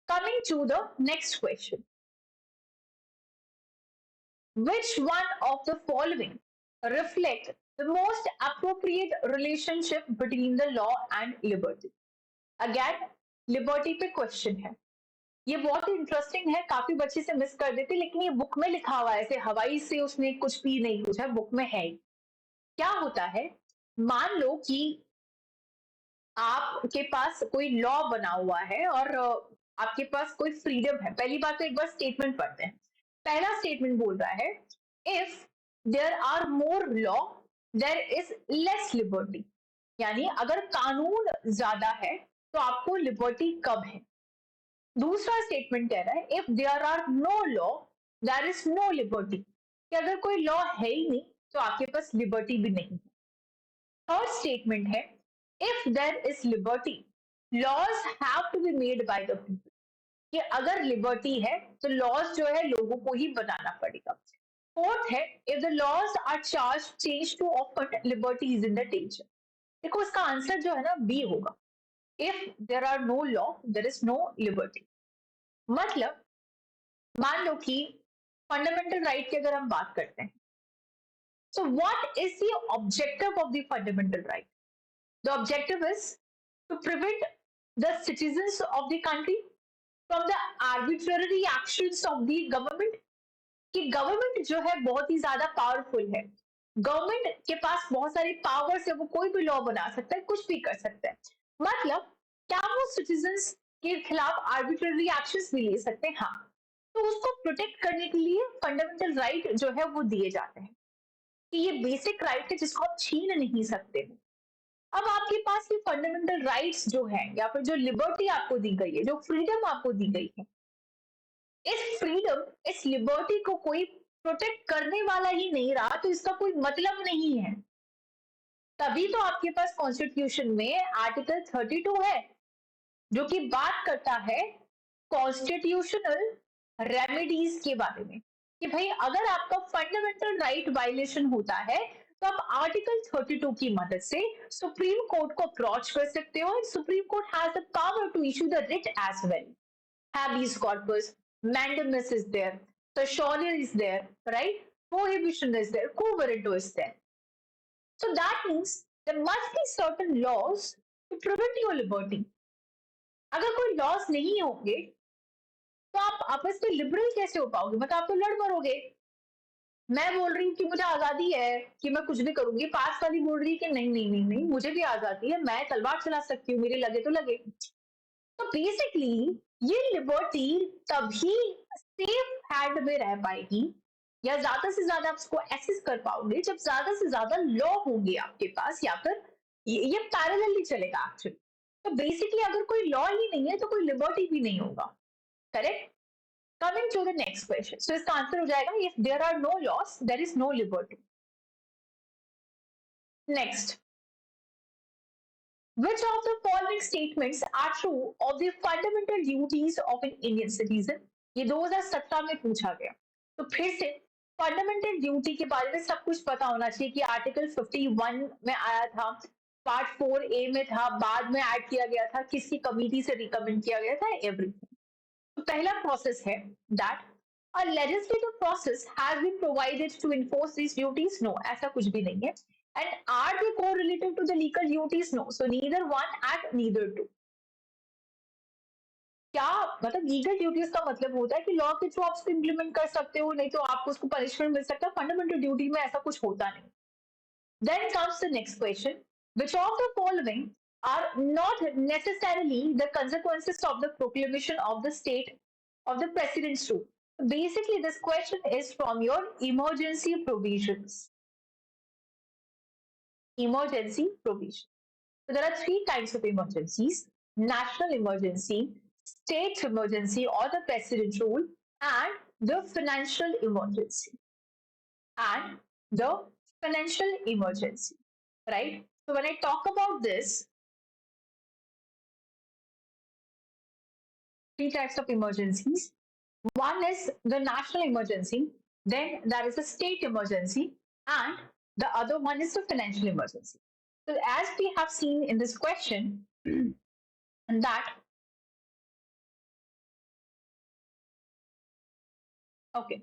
Coming to the next question. Which one of the following reflect the most appropriate relationship between the law and liberty? Again, liberty पे क्वेश्चन है. ये बहुत इंटरेस्टिंग है, काफी बच्चे से मिस कर देते, लेकिन ये बुक में लिखा हुआ है, ऐसे हवाई से उसने कुछ भी नहीं पूछा, बुक में है. क्या होता है, मान लो कि आपके पास कोई लॉ बना हुआ है और आपके पास कोई फ्रीडम है. पहली बात तो एक बार स्टेटमेंट पढ़ते हैं. पहला स्टेटमेंट बोल रहा है, if there are more law there is less liberty. यानी अगर कानून ज्यादा है तो आपको लिबर्टी कम है. दूसरा स्टेटमेंट कह रहा है, if there are no law there is no liberty, कि अगर कोई लॉ है ही नहीं तो आपके पास लिबर्टी भी नहीं है. थर्ड स्टेटमेंट है, if there is liberty laws have to be made by the people, कि अगर लिबर्टी है तो लॉज जो है लोगों को ही बनाना पड़ेगा. फोर्थ है, if the laws are charge change too often liberty is in the danger. देखो इसका आंसर जो है ना बी होगा. If there are no law there is no liberty. मतलब मान लो कि फंडामेंटल राइट की अगर हम बात करते हैं, so what is the objective of the fundamental right? The objective is to prevent the citizens of the country from the arbitrary actions of the government. कि गवर्नमेंट जो है बहुत ही ज्यादा पावरफुल है, गवर्नमेंट के पास बहुत सारी पावर्स है, वो कोई भी लॉ बना सकता है, कुछ भी कर सकता है. मतलब क्या वो सिटीजन्स के खिलाफ आर्बिट्ररी एक्शंस भी ले सकते हैं? हाँ. तो उसको प्रोटेक्ट करने के लिए फंडामेंटल राइट जो है वो दिए जाते हैं, कि ये बेसिक राइट है जिसको आप छीन नहीं सकते हो. अब आपके पास ये फंडामेंटल राइट्स जो है या फिर जो लिबर्टी आपको दी गई है, जो फ्रीडम आपको दी गई है, इस फ्रीडम इस लिबर्टी को कोई प्रोटेक्ट करने वाला ही नहीं रहा तो इसका कोई मतलब नहीं है. तभी तो आपके पास कॉन्स्टिट्यूशन में आर्टिकल 32 है जो कि बात करता है कॉन्स्टिट्यूशनल रेमेडीज के बारे में, कि भाई अगर आपका फंडामेंटल राइट वायलेशन होता है तो आप आर्टिकल 32 की मदद से सुप्रीम कोर्ट को अप्रोच कर सकते हो. Supreme court has the power to issue the writ as well. Habeas corpus, mandamus is there, certiorari is there, right? Prohibition is there, quo warranto is there. So that means there must be certain laws to prevent your liberty. अगर कोई लॉस नहीं होंगे तो आप आपस में लिबरल कैसे हो पाओगे? मतलब आप तो लड़ मरोगे. मैं बोल रही हूँ कि मुझे आजादी है कि मैं कुछ भी करूंगी, पास वाली बोल रही है कि नहीं नहीं नहीं नहीं मुझे भी आजादी है, मैं तलवार चला सकती हूँ, मेरे लगे तो लगे. तो बेसिकली ये लिबर्टी तभी सेफ हैंड में रह पाएगी या ज्यादा से ज्यादा आप उसको एक्सेस कर पाओगे जब ज्यादा से ज्यादा लॉ होंगे आपके पास, या फिर ये पैरेलली चलेगा एक्चुअली. तो बेसिकली अगर कोई लॉ ही नहीं है तो कोई लिबर्टी भी नहीं होगा. Correct. Coming to the next question. So इसका आंसर हो जाएगा, if there are no laws there is no liberty. Next, which of the following statements are true of the fundamental duties of an Indian citizen? ये 2017 में पूछा गया. तो फिर से फंडामेंटल ड्यूटी के बारे में सब कुछ पता होना चाहिए कि आर्टिकल 51 में आया था, पार्ट 4A में था, बाद में ऐड किया गया था, किसकी कमिटी से रिकमेंड किया गया था, एवरीथिंग. तो पहला प्रोसेस है that a legislative process has been provided to enforce these duties. No, ऐसा कुछ भी नहीं है. And are they correlated to the legal duties? No. So neither one and neither two. क्या मतलब लीगल ड्यूटीज का मतलब होता है कि लॉ के थ्रू आप उसको इंप्लीमेंट कर सकते हो, नहीं तो आपको उसको पनिशमेंट मिल सकता है. फंडामेंटल ड्यूटी में ऐसा कुछ होता नहीं. Then comes the next question. Which of the following are not necessarily the consequences of the proclamation of the state of the president's rule? Basically, this question is from your emergency provisions. Emergency provision. So there are three kinds of emergencies: national emergency, state emergency or the president rule, and the financial emergency. And the financial emergency, right? So when I talk about this, three types of emergencies. One is the national emergency, then there is a state emergency, and the other one is the financial emergency. So as we have seen in this question, that okay,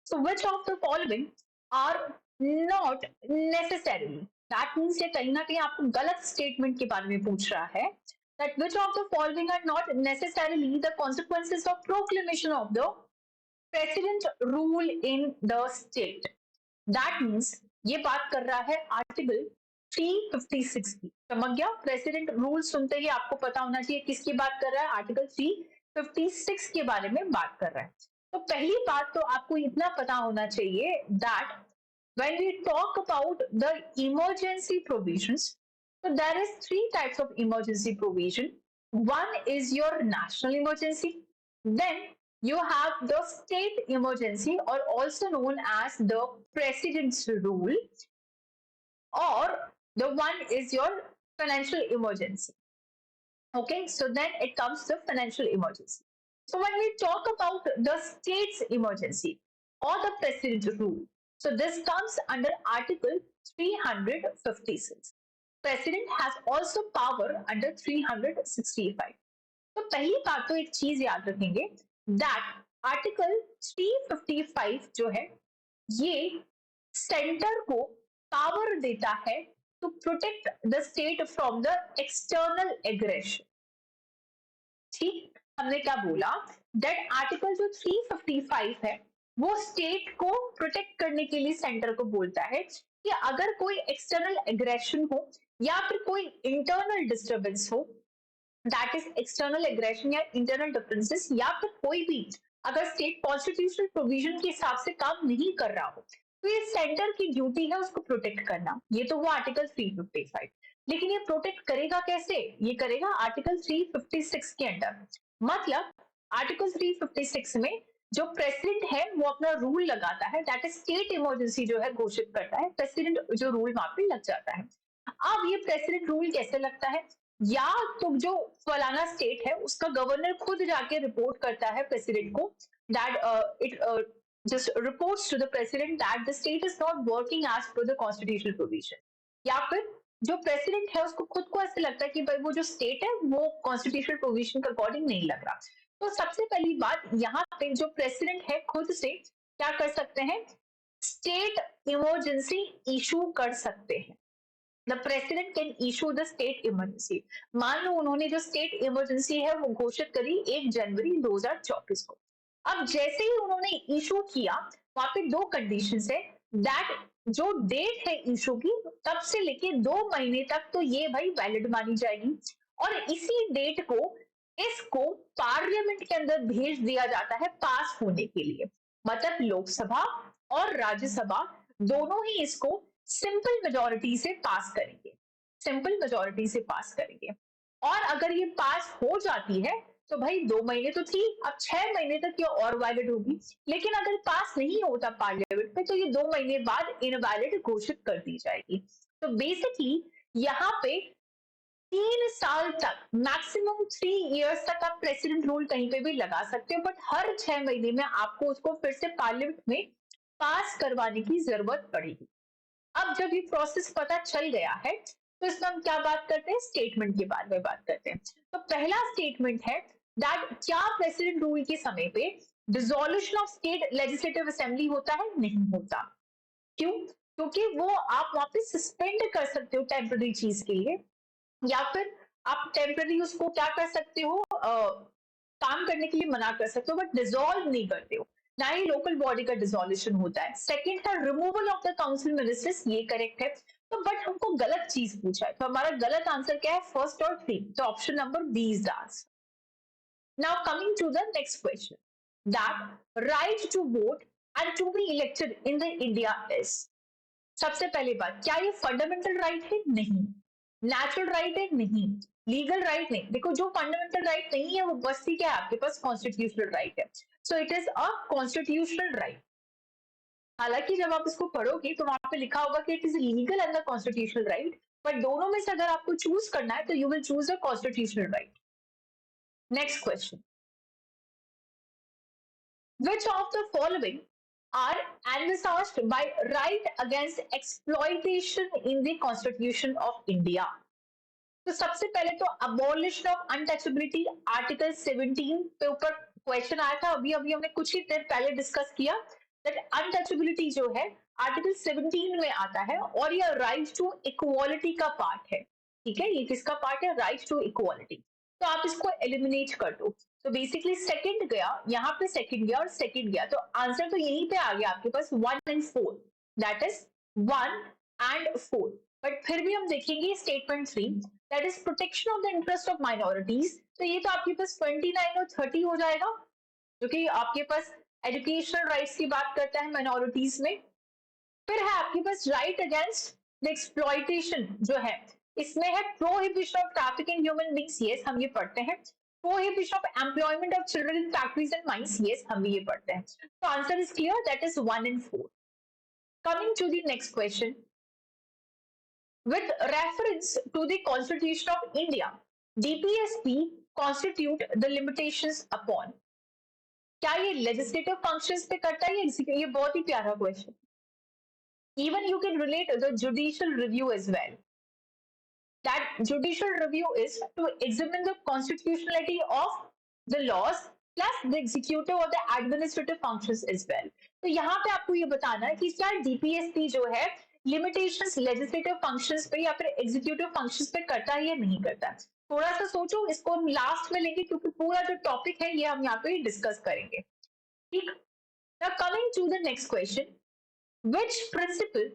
so which of the following are not necessarily, that means ये कहीं ना कहीं आपको गलत स्टेटमेंट के बारे में पूछ रहा है, that which of the following are not necessarily the consequences of proclamation of the president rule in the state. That means ये बात कर रहा है आर्टिकल 356 की, समझ गया? प्रेसिडेंट रूल सुनते ही आपको पता होना चाहिए किसकी बात कर रहा है, आर्टिकल 356 के बारे में बात कर रहा है। तो पहली बात तो आपको इतना पता होना चाहिए that when we talk about the emergency provisions, so there is three types of emergency provision. One is your national emergency, then you have the state emergency, or also known as the president's rule, or the one is your financial emergency. Okay, so then it comes to financial emergency. So when we talk about the state's emergency or the president's rule, so this comes under article 356. President has also power under 365. तो पहली बात तो एक चीज याद रखेंगे that आर्टिकल 355 जो है ये सेंटर को पावर देता है to protect the state from the external aggression. ठीक, हमने क्या बोला, दैट आर्टिकल जो 355 है वो स्टेट को प्रोटेक्ट करने के लिए सेंटर को बोलता है कि अगर कोई एक्सटर्नल एग्रेशन हो या फिर कोई इंटरनल डिस्टर्बेंस हो, दैट इज एक्सटर्नल एग्रेशन या इंटरनल डिफरेंसेस, या फिर कोई भी अगर स्टेट कॉन्स्टिट्यूशनल प्रोविजन के हिसाब से काम नहीं कर रहा हो, तो ये सेंटर की ड्यूटी है उसको प्रोटेक्ट करना। ये तो वो आर्टिकल 355, लेकिन ये प्रोटेक्ट करेगा कैसे? ये करेगा आर्टिकल 356 के अंडर। मतलब आर्टिकल 356 में जो प्रेसिडेंट है वो अपना रूल लगाता है, दैट इज स्टेट इमरजेंसी जो है घोषित करता है, प्रेसिडेंट जो रूल वहां पे लग जाता है। अब ये प्रेसिडेंट रूल कैसे लगता है, या तो जो फलाना स्टेट है उसका गवर्नर खुद जाके रिपोर्ट करता है प्रेसिडेंट को, that it just reports to the president that the state is not working as per the constitutional provision, या फिर जो प्रेसिडेंट है उसको खुद को ऐसे लगता है कि भाई वो जो स्टेट है वो कॉन्स्टिट्यूशनल प्रोविजन के अकॉर्डिंग नहीं लग रहा। तो सबसे पहली बात यहाँ पे जो प्रेसिडेंट है खुद से क्या कर सकते हैं, स्टेट इमरजेंसी इशू कर सकते हैं। The president can issue the state emergency. मान लो उन्होंने जो स्टेट इमरजेंसी है वो घोषित करी 1 जनवरी 2024 को। अब जैसे ही उन्होंने इशू किया वहां पे दो कंडीशंस है, दैट जो डेट है इशू की तब से लेके 2 महीने तक तो ये भाई वैलिड मानी जाएगी, और इसी डेट को इसको पार्लियामेंट के अंदर भेज दिया जाता है पास होने के लिए। मतलब लोकसभा और राज्यसभा दोनों ही इसको सिंपल मेजोरिटी से पास करेंगे, सिंपल मेजोरिटी से पास करेंगे। और अगर ये पास हो जाती है तो भाई 2 महीने तो थी, अब 6 महीने तक ये और वैलिड होगी। लेकिन अगर पास नहीं होता पार्लियामेंट में तो ये 2 महीने बाद इनवैलिड घोषित कर दी जाएगी। तो बेसिकली यहाँ पे 3 साल तक, मैक्सिमम 3 इयर्स तक आप प्रेसिडेंट रूल कहीं पे भी लगा सकते हो, बट हर 6 महीने में आपको उसको फिर से पार्लियामेंट में पास करवाने की जरूरत पड़ेगी। अब जब ये प्रोसेस पता चल गया है तो इसमें हम क्या बात करते हैं, स्टेटमेंट के बारे में बात करते हैं। तो पहला स्टेटमेंट है दैट क्या प्रेसिडेंट रूल के समय पे dissolution of state legislative assembly होता है? नहीं होता। क्यों? क्योंकि वो आप वहां पे सस्पेंड कर सकते हो टेम्पररी चीज के लिए, या फिर आप टेम्पररी उसको क्या कर सकते हो, काम करने के लिए मना कर सकते हो, बट डिसॉल्व नहीं करते हो। ना ही लोकल बॉडी का डिसोल्यूशन होता है। सेकंड है removal of the council ministers, ये करेक्ट है। तो बट हमको गलत चीज पूछा है, तो हमारा गलत आंसर क्या है, फर्स्ट और थ्री, तो option number B is the answer. Now coming to the next question, that right to vote and to be elected in the India is, सबसे पहली बात, क्या ये फंडामेंटल राइट है? नहीं। नेचुरल राइट है? नहीं। लीगल राइट नहीं। देखो जो फंडामेंटल राइट नहीं है वो बस्ती क्या है आपके पास, कॉन्स्टिट्यूशनल राइट है। So it is a constitutional right. हालांकि जब आप इसको पढ़ोगे तो वहां पे लिखा होगा कि it is legal under constitutional right, but दोनों में से अगर आपको चूज करना है तो you will choose a constitutional right. Next question, which of the following are envisaged by right against exploitation in the constitution of India? तो सबसे पहले तो अबॉलिशन ऑफ अनटचेबिलिटी आर्टिकल 17 पे ऊपर क्वेश्चन आया था, अभी अभी हमने कुछ ही देर पहले डिस्कस किया दैट अनटचेबिलिटी जो है आर्टिकल 17 में आता है और ये राइट टू इक्वालिटी का पार्ट है. ठीक है, ये किसका पार्ट है? Right to equality. तो आप इसको एलिमिनेट कर दो. तो बेसिकली सेकंड गया, यहाँ पे सेकंड गया और सेकंड गया, तो आंसर तो यहीं पे आ गया आपके पास 1 and 4, that is 1 and 4. But फिर भी हम देखेंगे statement 3 that is protection of the interest of minorities. तो ये तो आपके पास 29 और 30 हो जाएगा, जो कि आपके पास एजुकेशनल राइट्स की बात करता है माइनॉरिटीज में. फिर है आपके पास राइट अगेंस्ट द एक्सप्लॉइटेशन जो है, इसमें है prohibition of trafficking human beings, yes हम ये पढ़ते हैं. Prohibition of employment of children in factories and mines, yes हम भी ये पढ़ते हैं. तो answer is clear, that is 1 and 4. Coming to the next question, with reference to the Constitution of India, DPSP constitute the limitations upon. क्या ये legislative functions पे करता है या ये बहुत ही प्यारा question. Even you can relate the judicial review as well. That judicial review is to examine the constitutionality of the laws plus the executive or the administrative functions as well. तो यहाँ पे आपको ये बताना है कि क्या DPSP जो है लिमिटेशंस लेजिस्लेटिव फंक्शंस पे या फिर एग्जीक्यूटिव फंक्शंस पे करता है या नहीं करता. थोड़ा सा सोचो, इसको हम लास्ट में लेंगे क्योंकि पूरा जो टॉपिक है ये हम यहाँ पे डिस्कस करेंगे. ठीक. Now coming to the next question, which principle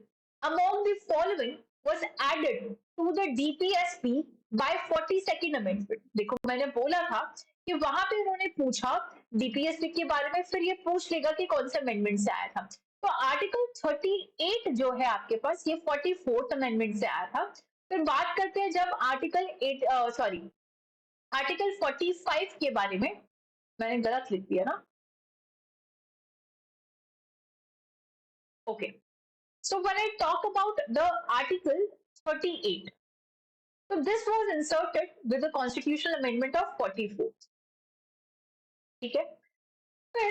among the following was added to the DPSP by 42nd amendment? देखो मैंने बोला था कि वहां पे उन्होंने पूछा DPSP के बारे में, फिर ये पूछ लेगा कि कौन से अमेंडमेंट से आया था. तो आर्टिकल 38 जो है आपके पास ये 44th अमेंडमेंट से आया था. फिर बात करते हैं जब आर्टिकल 45 के बारे में, मैंने गलत लिख दिया ना. Okay, so when I talk about the article 38, so this was inserted with the constitutional amendment of 44. ठीक है. फिर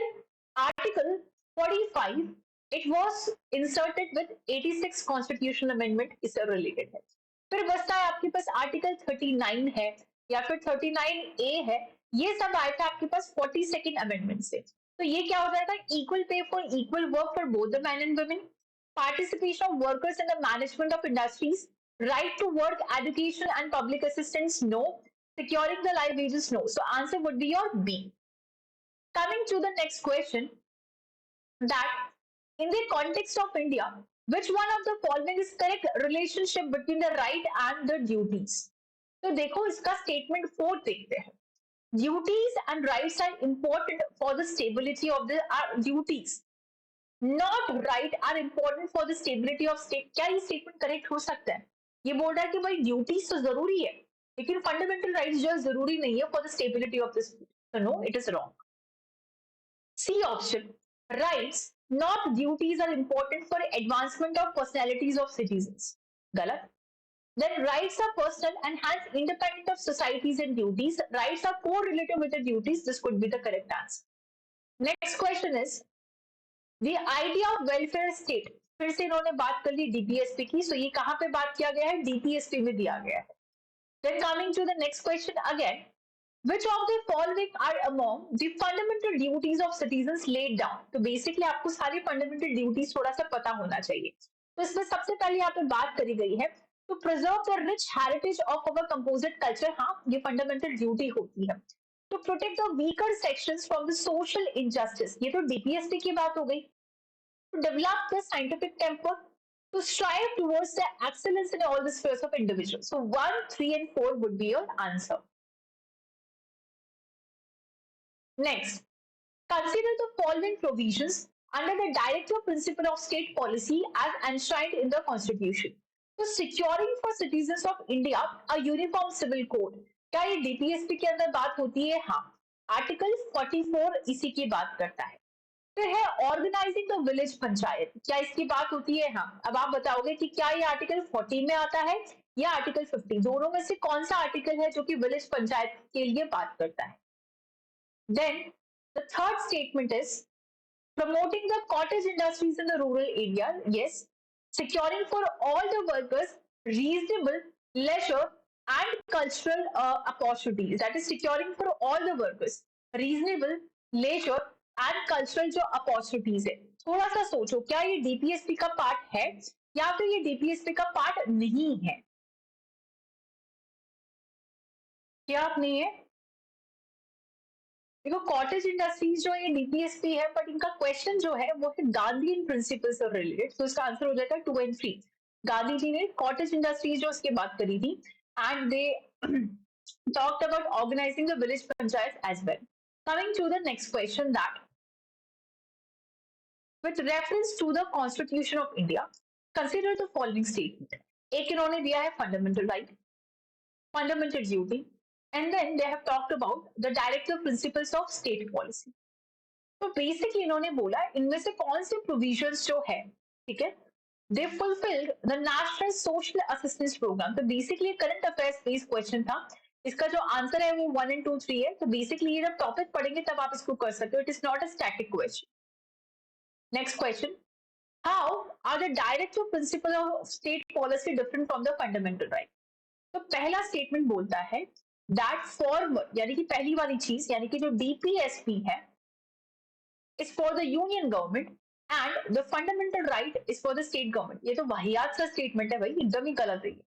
article 45 it was inserted with 86 constitutional amendment, इससे related है. फिर बचता है आपके पास आर्टिकल 39 है या फिर 39A है, ये सब आया था आपके पास 42nd अमेंडमेंट से. तो ये क्या हो जाएगा? Equal pay for equal work for both the man and women, participation of workers in the management of industries, right to work, education and public assistance, no. Securing the live wages, no. So answer would be your B. Coming to the next question, that in the context of India, which one of the following is correct relationship between the right and the duties? तो देखो इसका statement 4 देखते हैं. Duties and rights are important for the stability of the duties. Not right are important for the stability of state. क्या ये statement correct हो सकता है? ये बोल रहा है कि भाई duties तो जरूरी है लेकिन fundamental rights जो जरूरी नहीं है for the stability of the state. So no, it is wrong. C option, rights not duties are important for advancement of personalities of citizens. गलत. Then rights are personal and hence independent of societies and duties. Rights are correlated with the duties. This could be the correct answer. Next question is the idea of welfare state. फिर से इन्होंने बात कर ली DPSP की, so ये कहाँ पे बात किया गया है? DPSP में दिया गया है. Then coming to the next question again, which of the following are among the fundamental duties of citizens laid down? तो basically आपको सारी fundamental duties थोड़ा सा पता होना चाहिए. तो इसमें सबसे पहले यहाँ पे बात करी गई है to preserve the rich heritage of our composite culture. हाँ, ये fundamental duty होती है. To protect the weaker sections from the social injustice. ये तो DPSP की बात हो गई. To develop the scientific temper, to strive towards the excellence in all the spheres of individuals. So 1, 3 and 4 would be your answer. Next, consider the following provisions under the directive principle of state policy as enshrined in the Constitution. So securing for citizens of India a uniform civil code. क्या ये DPSP के अंदर बात होती है? हाँ. आर्टिकल 44 इसी की बात करता है. फिर है ऑर्गेनाइजिंग द विलेज पंचायत. क्या इसकी बात होती है? हाँ. अब आप बताओगे कि क्या ये आर्टिकल 40 में आता है या आर्टिकल 50, दोनों में से कौन सा आर्टिकल है जो कि विलेज पंचायत के लिए बात करता है? Then the third statement is promoting the cottage industries in the rural area, yes. Securing for all the workers reasonable leisure and cultural opportunities. That is securing for all the workers reasonable leisure and cultural जो opportunities है. थोड़ा सा सोचो, क्या ये डीपीएसपी का पार्ट है या फिर ये डीपीएसपी का पार्ट नहीं है? क्या आप नहीं है? देखो कॉटेज इंडस्ट्रीज जो ये डीपीएसपी है, बट इनका क्वेश्चन जो है वो है गांधी प्रिंसिपल से रिलेटेड, तो इसका आंसर हो जाएगा 2 and 3. गांधी जी ने कॉटेज इंडस्ट्रीज जो उसकी बात करी थी and they talked about organizing the village panchayat as well. Coming to the next question, that with reference to the constitution of India, consider the following statement. एक इन्होंने दिया है fundamental right, fundamental duty, and then they have talked about the directive principles of state policy. तो बेसिकली इन्होंने बोला इनमें से कौन से प्रोविजंस जो है, ठीक है, they fulfilled the national social assistance programme. तो basically current affairs based question था. इसका जो आंसर है वो 1 and 2 3 है. तो बेसिकली ये जब टॉपिक पढ़ेंगे तब आप इसको कर सकते हो. It is not a static question. Next question, how are the directive principle of state policy different from the fundamental right? तो पहला स्टेटमेंट बोलता है दैट फॉरवर्ड, यानी कि पहली वाली चीज, यानी कि जो डीपीएसपी है is for the union government and the fundamental right is for the state government. ये तो वाहियात सा स्टेटमेंट है भाई, एकदम ही गलत है ये.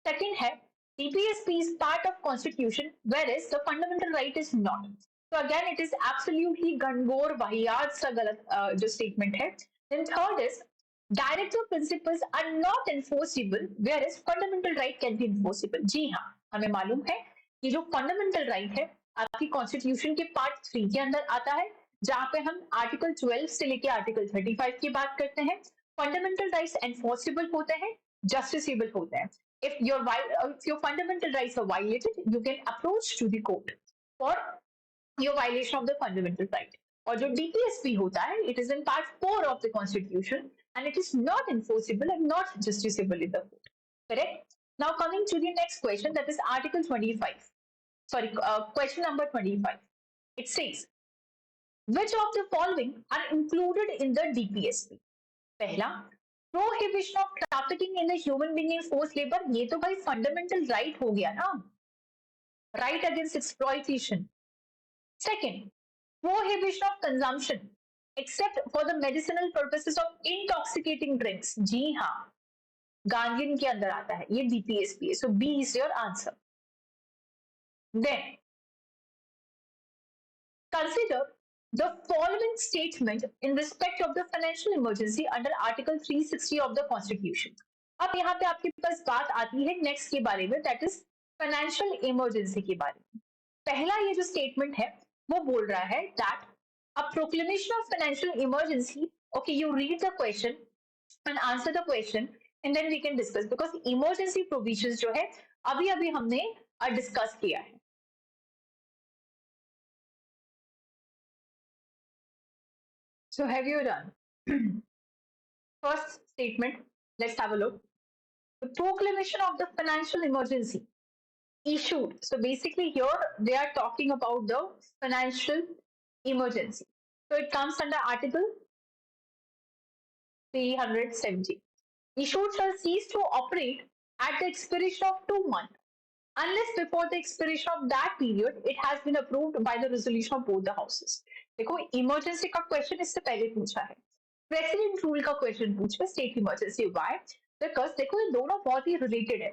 सेकंड है DPSP is part of constitution whereas the fundamental right is not. So again it is absolutely Gangaur वाहियात सा गलत जो स्टेटमेंट है. Then third is directive principles are not enforceable whereas fundamental right can be enforceable. जी हाँ, हमें मालूम है कि जो fundamental right है आपकी कॉन्स्टिट्यूशन के पार्ट 3 के अंदर आता है, जहां पे हम आर्टिकल 12 से लेके आर्टिकल 35 की बात करते हैं. फंडामेंटल राइट्स एनफोर्सेबल होते हैं, जस्टिसेबल होते हैं. if your fundamental rights are violated, you can approach to the court for your violation of the fundamental right. और जो DPSP होता है, it is in part 4 of the constitution and it is not enforceable and not justiciable in the court. Correct? Now coming to the next question, that is article 25. Sorry, question number 25. It says, which of the following are included in the DPSP? पहला, prohibition of trafficking in the human being in forced labor. ये तो भाई fundamental right हो गया ना, right against exploitation. Second, prohibition of consumption except for the medicinal purposes of intoxicating drinks. जी हाँ, गांधीयन के अंदर आता है, ये DPSP है. So B is your answer. Then consider the following statement in respect of the financial emergency under Article 360 of the Constitution. अब यहाँ पे आपके पास बात आती है नेक्स्ट के बारे में, दैट इज फाइनेंशियल इमरजेंसी के बारे में. पहला ये जो स्टेटमेंट है वो बोल रहा है that a proclamation of financial emergency. Okay, you read the question and answer the question and then we can discuss, because emergency provisions जो है अभी अभी हमने डिस्कस किया है. So have you done? First statement, let's have a look. The proclamation of the financial emergency issued. So basically here they are talking about the financial emergency. So it comes under Article 370. Issued shall cease to operate at the expiration of 2 months unless before the expiration of that period it has been approved by the resolution of both the houses. देखो इमरजेंसी का क्वेश्चन इससे पहले पूछा है, प्रेसिडेंट रूल का क्वेश्चन पूछा, स्टेट इमरजेंसी. व्हाई? बिकॉज देखो ये दोनों बहुत ही रिलेटेड है.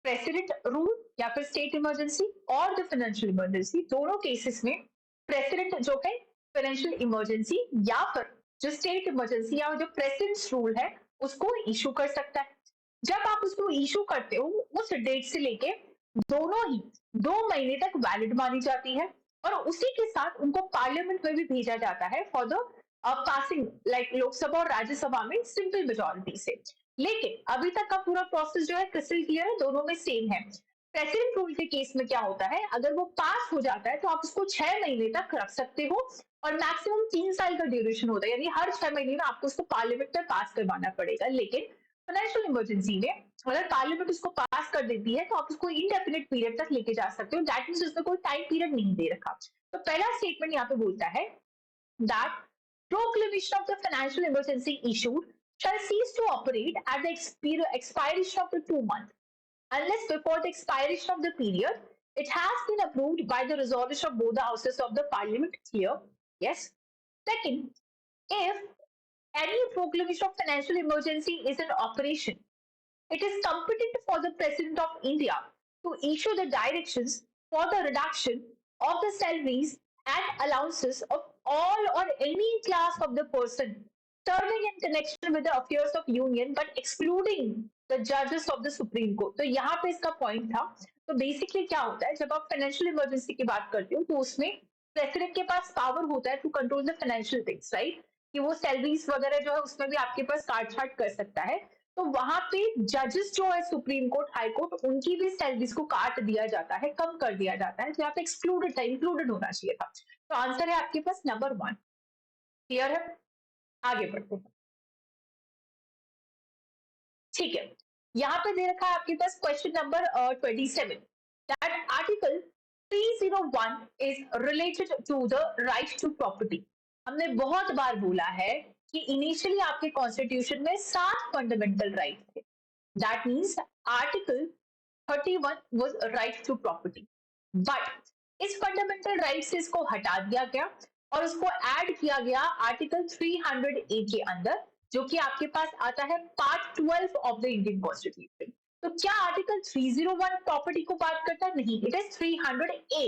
प्रेसिडेंट रूल या फिर स्टेट इमरजेंसी और द फाइनेंशियल इमरजेंसी, दोनों केसेस में प्रेसिडेंट जो है फाइनेंशियल इमरजेंसी या फिर जो स्टेट इमरजेंसी या जो प्रेसिडेंट रूल है उसको इशू कर सकता है. जब आप उसको इशू करते हो उस डेट से लेके दोनों ही 2 महीने तक वैलिड मानी जाती है और उसी के साथ उनको पार्लियामेंट में भी भेजा जाता है for the passing, like Lok Sabha और राज्यसभा में सिंपल मेजोरिटी से. लेकिन अभी तक का पूरा प्रोसेस जो है क्रिस्टल क्लियर है, दोनों में सेम है. प्रेसिडेंट रूल के केस में क्या होता है, अगर वो पास हो जाता है तो आप उसको 6 महीने तक रख सकते हो और मैक्सिमम 3 साल का ड्यूरेशन होता है, यानी हर 6 महीने में आपको उसको पार्लियामेंट में पास करवाना पड़ेगा. लेकिन फाइनेंशियल इमरजेंसी में अगर पार्लियामेंट उसको पास कर देती है तो आप उसको इंडेफिनिट पीरियड तक लेके जा सकते हो, दैट मींस उसमें कोई टाइम पीरियड नहीं दे रखा। तो पहला स्टेटमेंट यहाँ पे बोलता है that proclamation of the financial emergency issued shall cease to operate at the expiration of the 2 months unless before the expiration of the period it has been approved by the resolution of both the houses of the parliament. Clear? Yes. Second, if any proclamation of financial emergency is in operation, it is competent for the President of India to issue the directions for the reduction of the salaries and allowances of all or any class of the person serving in connection with the affairs of union but excluding the judges of the Supreme Court. तो यहाँ पे इसका पॉइंट था। तो बेसिकली क्या होता है, जब आप फाइनेंशियल इमरजेंसी की बात करते हो तो उसमें प्रेसिडेंट के पास पावर होता है to control the financial things, right, कि वो सैलरीज वगैरह जो है उसमें भी आपके पास काट छाट कर सकता है। तो वहां पे जजेस जो है सुप्रीम कोर्ट, हाई कोर्ट, उनकी भी सैलरीज को काट दिया जाता है, कम कर दिया जाता है। तो यहाँ पे एक्सक्लूडेड था, इंक्लूडेड होना चाहिए था। तो आंसर है आपके पास नंबर 1। क्लियर है? आगे बढ़ते हैं। ठीक है, यहाँ पे दे रखा है आपके पास question number 27 that article 301 is related to the right to property. हमने बहुत बार बोला है कि इनिशियली आपके कॉन्स्टिट्यूशन में 7 फंडामेंटल राइट थे। That means article 31 was right to property, but इस फंडामेंटल राइट से इसको हटा दिया गया और उसको ऐड किया गया आर्टिकल 300A के अंदर, जो कि आपके पास आता है part 12 of the Indian constitution. तो क्या आर्टिकल 301 प्रॉपर्टी को बात करता है? नहीं, इट इज 300A।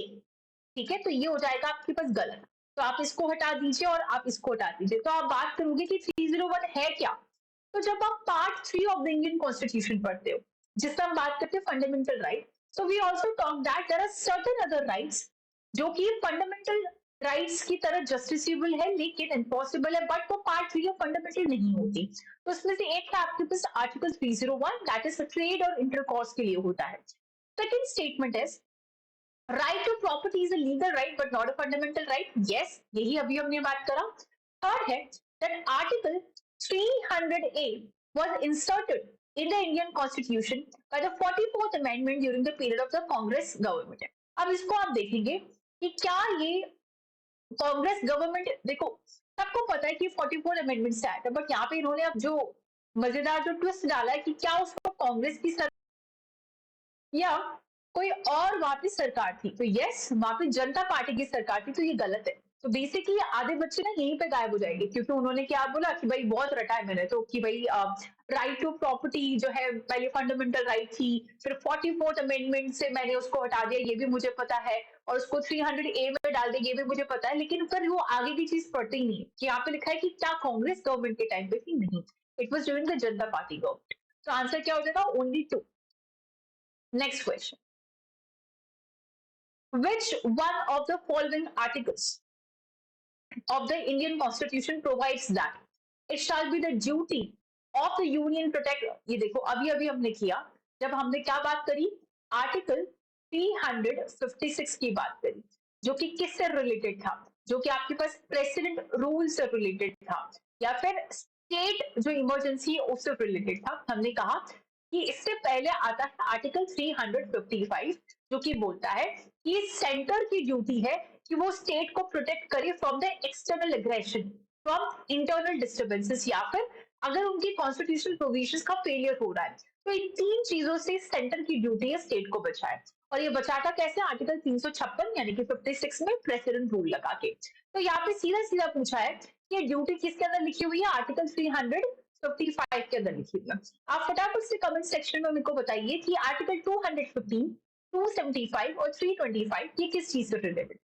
ठीक है, तो ये हो जाएगा आपके पास गलत। तो आप इसको हटा दीजिए और आप इसको हटा दीजिए। तो आप बात करोगे कि 301 है क्या? तो जब आप part 3 of the Indian constitution पढ़ते हो, जिसमें हम बात करते हैं fundamental right, so we also talk that there are certain other rights जो कि फंडामेंटल राइट्स की तरह जस्टिसेबल है लेकिन इम्पॉसिबल है, बट वो पार्ट 3 ऑफ फंडामेंटल नहीं होती। तो उसमें से एक है आपके पास आर्टिकल 301, दैट इज ट्रेड और इंटरकॉर्स के लिए होता है। Second statement is right to property is a legal right but not a fundamental right. Yes, यही अभी हमने बात करा। थर्ड है that article 300A was inserted in the Indian Constitution by the 44th Amendment during the period of the Congress government. अब इसको आप देखेंगे कि क्या ये कांग्रेस गवर्नमेंट, देखो सबको पता है कि 44 अमेंडमेंट से आया था, बट यहाँ पे इन्होंने अब जो मजेदार जो ट्विस्ट डाला है कि क्या उसको कांग्रेस की या कोई और वहां पे सरकार थी। तो यस, वहां पे जनता पार्टी की सरकार थी, तो ये गलत है। तो बेसिकली आधे बच्चे ना यहीं पे गायब हो जाएंगे, क्योंकि उन्होंने क्या बोला कि भाई बहुत रटा है मैंने तो, कि भाई राइट टू प्रॉपर्टी जो है पहले फंडामेंटल राइट थी, फिर 44th अमेंडमेंट से मैंने उसको हटा दिया, ये भी मुझे पता है, और उसको 300A में डाल दिया, ये भी मुझे पता है। लेकिन फिर वो आगे की चीज पढ़ते ही नहीं कि यहाँ पे लिखा है कि क्या कांग्रेस गवर्नमेंट के टाइम पे थी? नहीं, it was during the Janata party government. तो आंसर क्या हो जाएगा? Only 2। Next question, which one of the following articles of the Indian Constitution provides that it shall be the duty of the union protect? ये देखो अभी अभी हमने किया, जब हमने क्या बात करी, आर्टिकल 356 की बात करी, जो कि किससे रिलेटेड था? जो कि आपके पास प्रेसिडेंट रूल से रिलेटेड था, या फिर स्टेट जो इमरजेंसी है उससे रिलेटेड था। हमने कहा कि इससे पहले आता है आर्टिकल 355, जो कि बोलता है कि सेंटर की ड्यूटी है कि वो स्टेट को प्रोटेक्ट करे from the external aggression, from internal disturbances, या फिर अगर उनकी कॉन्स्टिट्यूशनल प्रोविजंस का फेलियर हो रहा है। तो इन 3 चीजों से सेंटर की ड्यूटी है स्टेट को बचाए, और ये बचाता कैसे? आर्टिकल 356 यानी कि 56 में प्रेसिडेंट रूल लगा के। तो यहाँ पे सीधा सीधा पूछा है कि ड्यूटी किसके अंदर लिखी हुई है? आर्टिकल 355 के अंदर लिखी हुई है। आप फटाफट से कमेंट सेक्शन में मेरे को बताइए कि आर्टिकल 215, 275 और 325 ये किस चीज से रिलेटेड?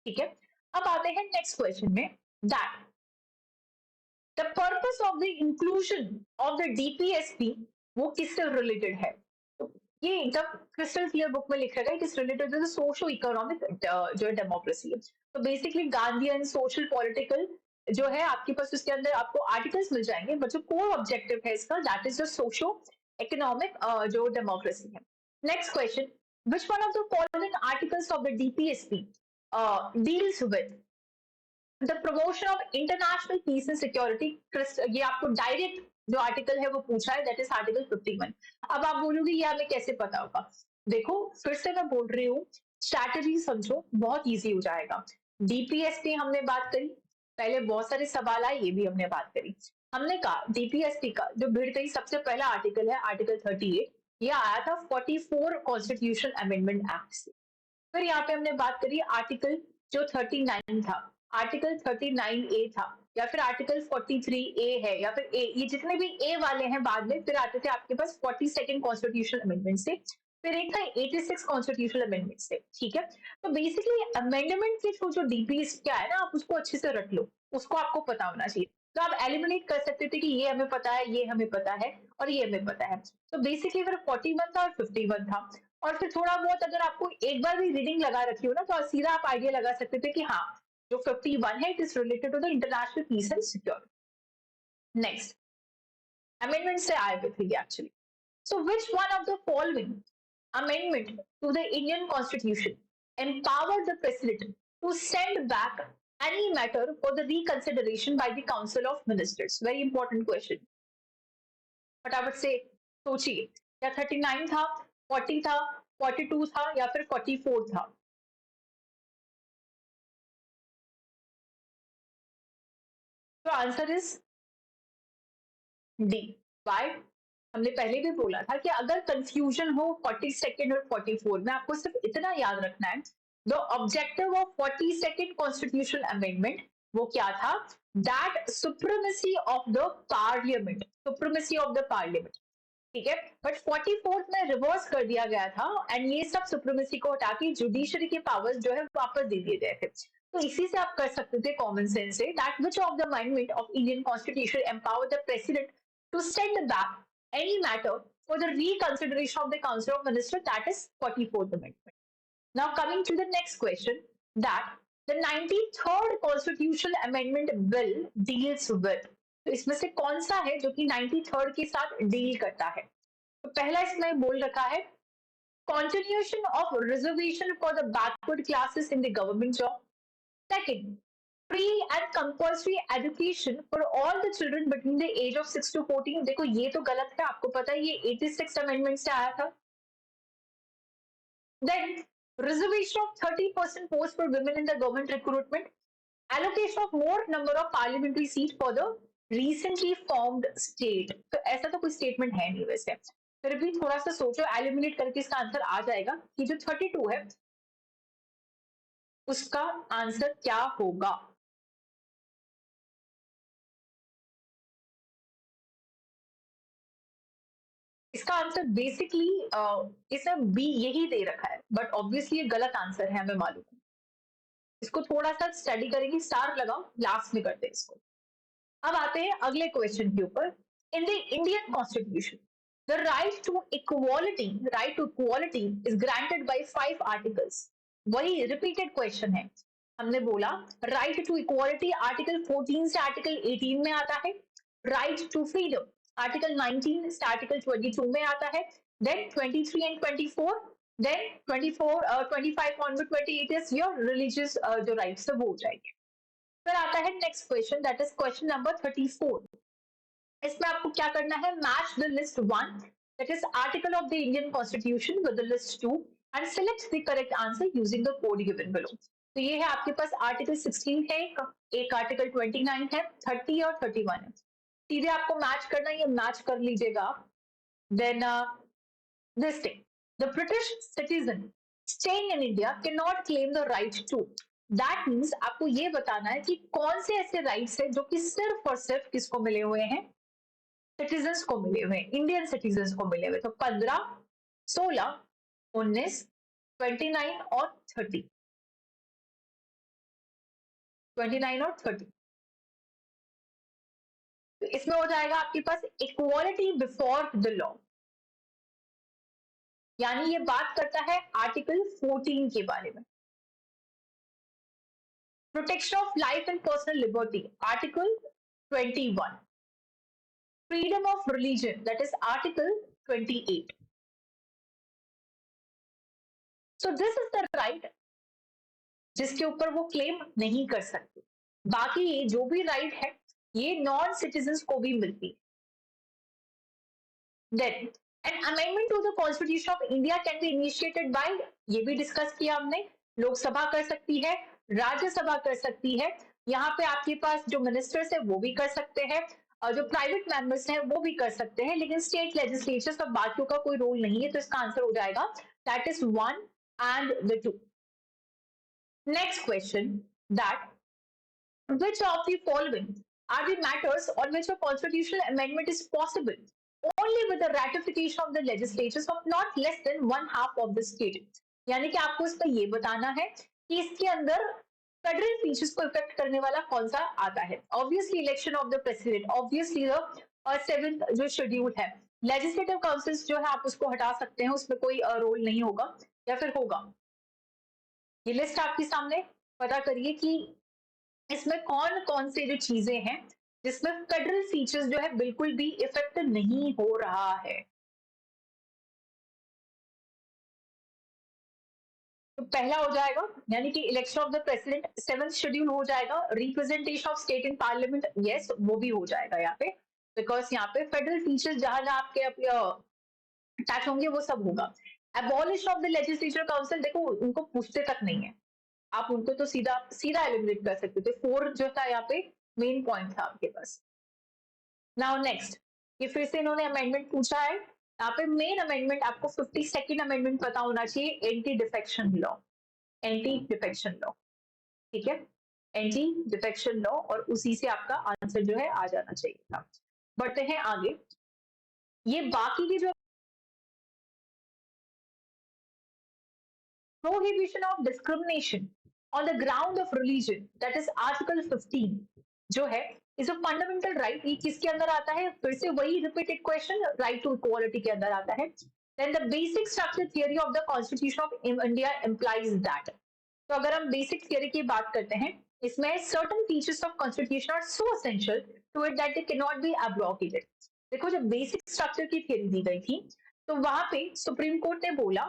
ठीक है, अब आते हैं नेक्स्ट क्वेश्चन में, that the purpose of the inclusion of the DPSP वो किससे रिलेटेड है? तो ये एकदम क्रिस्टल क्लियर बुक में लिखा गया, किस related to the socio economic जो डेमोक्रेसी है। तो बेसिकली गांधीयन सोशल पॉलिटिकल जो है आपके पास, उसके अंदर आपको आर्टिकल्स मिल जाएंगे, बट जो कोर ऑब्जेक्टिव है इसका, that is the socio economic जो डेमोक्रेसी है। Next question, which one of the following articles of the DPSP deals with the promotion of international peace and security? ये आपको डायरेक्ट जो आर्टिकल है वो पूछा है, दैट इज आर्टिकल 51। अब आप बोलोगे ये हमें कैसे पता होगा? देखो फिर से मैं बोल रही हूँ, स्ट्रैटेजी समझो, बहुत इजी हो जाएगा। डीपीएस की हमने बात करी, पहले बहुत सारे सवाल आए, ये भी हमने बात करी। हमने कहा डीपीएसटी का जो भिड़ गई सबसे पहला आर्टिकल है आर्टिकल 38, ये आया था 44 कॉन्स्टिट्यूशन अमेंडमेंट एक्ट से। फिर यहाँ पे हमने बात करी आर्टिकल जो 39 था, आर्टिकल 39A था, या फिर आर्टिकल 43A है, या फिर ए, ये जितने भी ए वाले हैं बाद में फिर आते थे आपके पास 42nd कॉन्स्टिट्यूशन अमेंडमेंट से, फिर एक था 86 कॉन्स्टिट्यूशन अमेंडमेंट से। ठीक है, तो बेसिकली अमेंडमेंट के थ्रू जो डीपीएस क्या है ना, आप उसको अच्छे से रख लो, उसको आपको पता होना चाहिए। तो आप एलिमिनेट कर सकते थे कि ये हमें पता है, ये हमें पता है, और ये हमें पता है। तो बेसिकली फिर 41 था और 51 था, और फिर थोड़ा बहुत अगर आपको एक बार भी रीडिंग लगा रखी हो ना, तो सीधा आप आइडिया लगा सकते थे कि हाँ, जो 51 है it is related to the international peace and security. Next amendment से आए हुए थे actually. So which one of the following amendment to the Indian Constitution empowered the President to send back any matter for the reconsideration by the Council of Ministers? Very important question. फटाफट से सोचिए, क्या 39 था, 40 था, 42 था, या फिर 44 था? तो आंसर इज डी। वाई? हमने पहले भी बोला था कि अगर कंफ्यूजन हो 42nd और 44 में, आपको सिर्फ इतना याद रखना है, the objective of 42nd constitution amendment वो क्या था? That supremacy of the parliament, supremacy of the parliament. ठीक है, बट 44th में रिवर्स कर दिया गया था, एंड ये सब सुप्रीमेसी को हटा के जुडिशरी के पावर्स जो है वापस दे दिए गए थे। तो इसी से आप कर सकते थे कॉमन सेंस से, that which of the amendment of Indian constitution empower the president to send back any matter for the reconsideration of the Council of Ministers, that is 44th Amendment. Now coming to the next question, that the 93rd Constitutional Amendment Bill deals with, तो इसमें से कौन सा है जो कि 93rd के साथ डील करता है? तो पहला इसमें बोल रखा है continuation of reservation for the backward classes in the government job. Second, free and compulsory education for all the children between the age of 6 to 14. देखो ये तो गलत है, आपको पता है ये 86 अमेंडमेंट से आया था। Then reservation of 30% post for women in the government recruitment, allocation of more number of parliamentary seats for the recently formed state. तो ऐसा तो कोई स्टेटमेंट है नहीं वैसे, फिर भी थोड़ा सा सोचो, एलिमिनेट करके इसका आंसर आ जाएगा कि जो 32 है उसका आंसर क्या होगा? इसका आंसर बेसिकली इसमें बी यही दे रखा है, बट ऑब्वियसली ये गलत आंसर है, हमें मालूम है। इसको थोड़ा सा स्टडी करेंगे, स्टार लगाओ, लास्ट में करते हैं इसको। अब आते हैं अगले क्वेश्चन के ऊपर। In the Indian constitution the right to equality is granted by 5 articles. वही रिपीटेड क्वेश्चन है, हमने बोला राइट टू इक्वालिटी आर्टिकल 14 से आर्टिकल 18 में आता है, राइट टू फ्रीडम आर्टिकल 19 से आर्टिकल 22 में आता है, then 23 and 24, then 24 25 onward 28 is your religious जो राइट्स है वो हो जाएंगे। फिर आता है next question, that is question number 34। इसमें आपको क्या करना है? Match the list 1 that is article of the Indian constitution with the list 2 and select the correct answer using the code given below. तो ये है आपके पास आर्टिकल 16 है, एक आर्टिकल 29 है, 30 और 31 है। सीधे आपको मैच करना है, ये मैच कर लीजिएगा। Then this thing, the British citizen staying in India cannot claim the right to. That means आपको ये बताना है कि कौन से ऐसे राइट्स है जो कि सिर्फ और सिर्फ किसको मिले हुए हैं? सिटीजन्स को मिले हुए हैं, इंडियन सिटीजन्स को मिले हुए। तो 15, 16, 19, 29 और 30, 29 और 30। तो इसमें हो जाएगा आपके पास इक्वालिटी बिफोर द लॉ, यानी ये बात करता है आर्टिकल 14 के बारे में। Protection of life and personal liberty article 21, freedom of religion that is article 28. So this is the right जिसके ऊपर वो क्लेम नहीं कर सकते। बाकी जो भी राइट है ये नॉन सिटीजन्स को भी मिलती है। Then an amendment to the constitution of India can be initiated by, ये भी डिस्कस किया हमने, लोकसभा कर सकती है, राज्यसभा कर सकती है, यहाँ पे आपके पास जो मिनिस्टर्स है वो भी कर सकते हैं, और जो प्राइवेट मेंबर्स हैं वो भी कर सकते हैं, लेकिन स्टेट लेजिस्लेचर्स और बाकियों का कोई रोल नहीं है, तो इसका आंसर हो जाएगा that is 1 and the 2. Next question, that which of the following are the matters on which a constitutional amendment is possible only with the ratification of the legislatures of not less than one half of the state? यानी कि आपको इसमें ये बताना है कि इसके अंदर फेडरल फीचर्स को इफेक्ट करने वाला कौन सा आता है. Obviously election of the president, obviously the seventh जो शेड्यूल है, लेजिस्लेटिव काउंसिल्स जो है आप उसको हटा सकते हैं, उसमें कोई रोल नहीं होगा, या फिर होगा. ये लिस्ट आपके सामने, पता करिए कि इसमें कौन कौन से जो चीजें हैं जिसमें फेडरल फीचर्स जो है बिल्कुल भी इफेक्ट नहीं हो रहा है. तो पहला हो जाएगा यानी कि election of the president, seventh schedule हो जाएगा, representation of state in parliament, yes वो भी हो जाएगा यहाँ पे, बिकॉज यहाँ पे फेडरल फीचर्स जहां जहां आपके अटैच होंगे वो सब होगा. Abolish of the legislature council, देखो उनको पूछते तक नहीं है, आप उनको तो सीधा सीधा एलिमिनेट कर सकते थे. 4 जो था यहाँ पे मेन पॉइंट था आपके पास. नाउ नेक्स्ट, ये फिर से इन्होंने अमेंडमेंट पूछा है, यहाँ पे मेन अमेंडमेंट आपको 52nd अमेंडमेंट पता होना चाहिए, anti defection law, anti defection law, ठीक है, एंटी डिफेक्शन लॉ, और उसी से आपका आंसर जो है आ जाना चाहिए था. बढ़ते हैं आगे, ये बाकी की जो prohibition of discrimination on the ground of religion, that is article 15 जो है is a fundamental right. ये किसके अंदर आता है, फिर से वही repeated question, right to equality के अंदर आता है. then the basic structure theory of the constitution of India implies that. तो अगर हम basic theory की बात करते हैं, इसमें certain features of constitution are so essential to it that they cannot be abrogated. देखो जब बेसिक स्ट्रक्चर की थ्योरी दी गई थी, तो वहां पे सुप्रीम कोर्ट ने बोला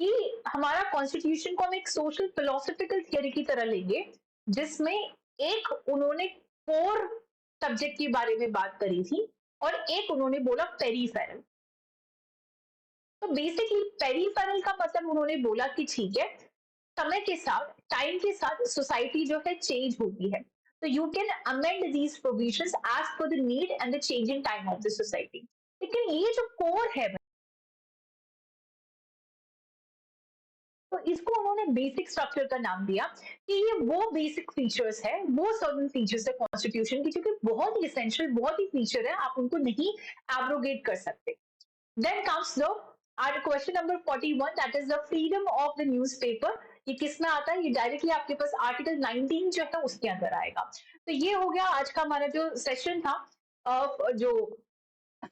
कि हमारा कॉन्स्टिट्यूशन को हम एक सोशल फिलोसफिकल थियरी की तरह लेंगे, जिसमें एक उन्होंने कोर सब्जेक्ट के बारे में बात करी थी, और एक उन्होंने बोला पेरीफेरल. तो बेसिकली पेरीफेरल का मतलब उन्होंने बोला कि ठीक है, समय के साथ, टाइम के साथ सोसाइटी जो है चेंज होती है, तो you can amend these provisions as per the need and the changing time of the society. लेकिन ये जो कोर है, तो इसको उन्होंने बेसिक स्ट्रक्चर का नाम दिया कि ये वो बेसिक फीचर्स है, वो सर्टेन फीचर्स है कॉन्स्टिट्यूशन की, जो कि बहुत ही एसेंशियल, बहुत ही फीचर है, आप उनको नहीं एब्रोगेट कर सकते. Then comes the question number 41, that is the freedom of the newspaper. ये किस में आता है, ये डायरेक्टली आपके पास आर्टिकल 19 जो है उसके अंदर आएगा. तो ये हो गया आज का हमारा जो सेशन था, जो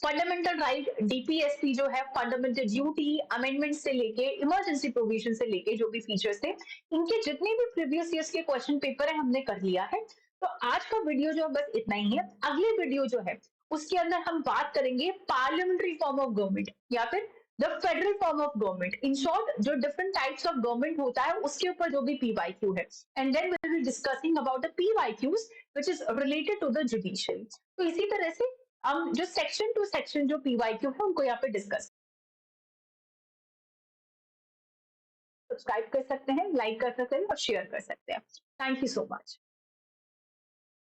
फंडामेंटल राइट, डीपीएसपी जो है, फंडामेंटल ड्यूटी, अमेंडमेंट से लेके इमरजेंसी प्रोविजन से लेके जो भी फीचर्स थे, इनके जितने भी प्रीवियस ईयर्स के क्वेश्चन पेपर है हमने कर लिया है. तो आज का वीडियो जो है बस इतना ही है. अगले वीडियो जो है उसके अंदर हम बात करेंगे पार्लियामेंट्री फॉर्म ऑफ गवर्नमेंट या फिर the federal form of government. In short जो डिफरेंट टाइप्स ऑफ गवर्नमेंट होता है उसके ऊपर जो भी पीवाईक्यू है, and then we will be discussing about the PYQs which is related to the judiciary. तो इसी तरह से हम जो सेक्शन टू सेक्शन जो पीवाईक्यू है उनको यहाँ पे डिस्कस, सब्सक्राइब कर सकते हैं, लाइक कर सकते हैं और शेयर कर सकते हैं. Thank you so much.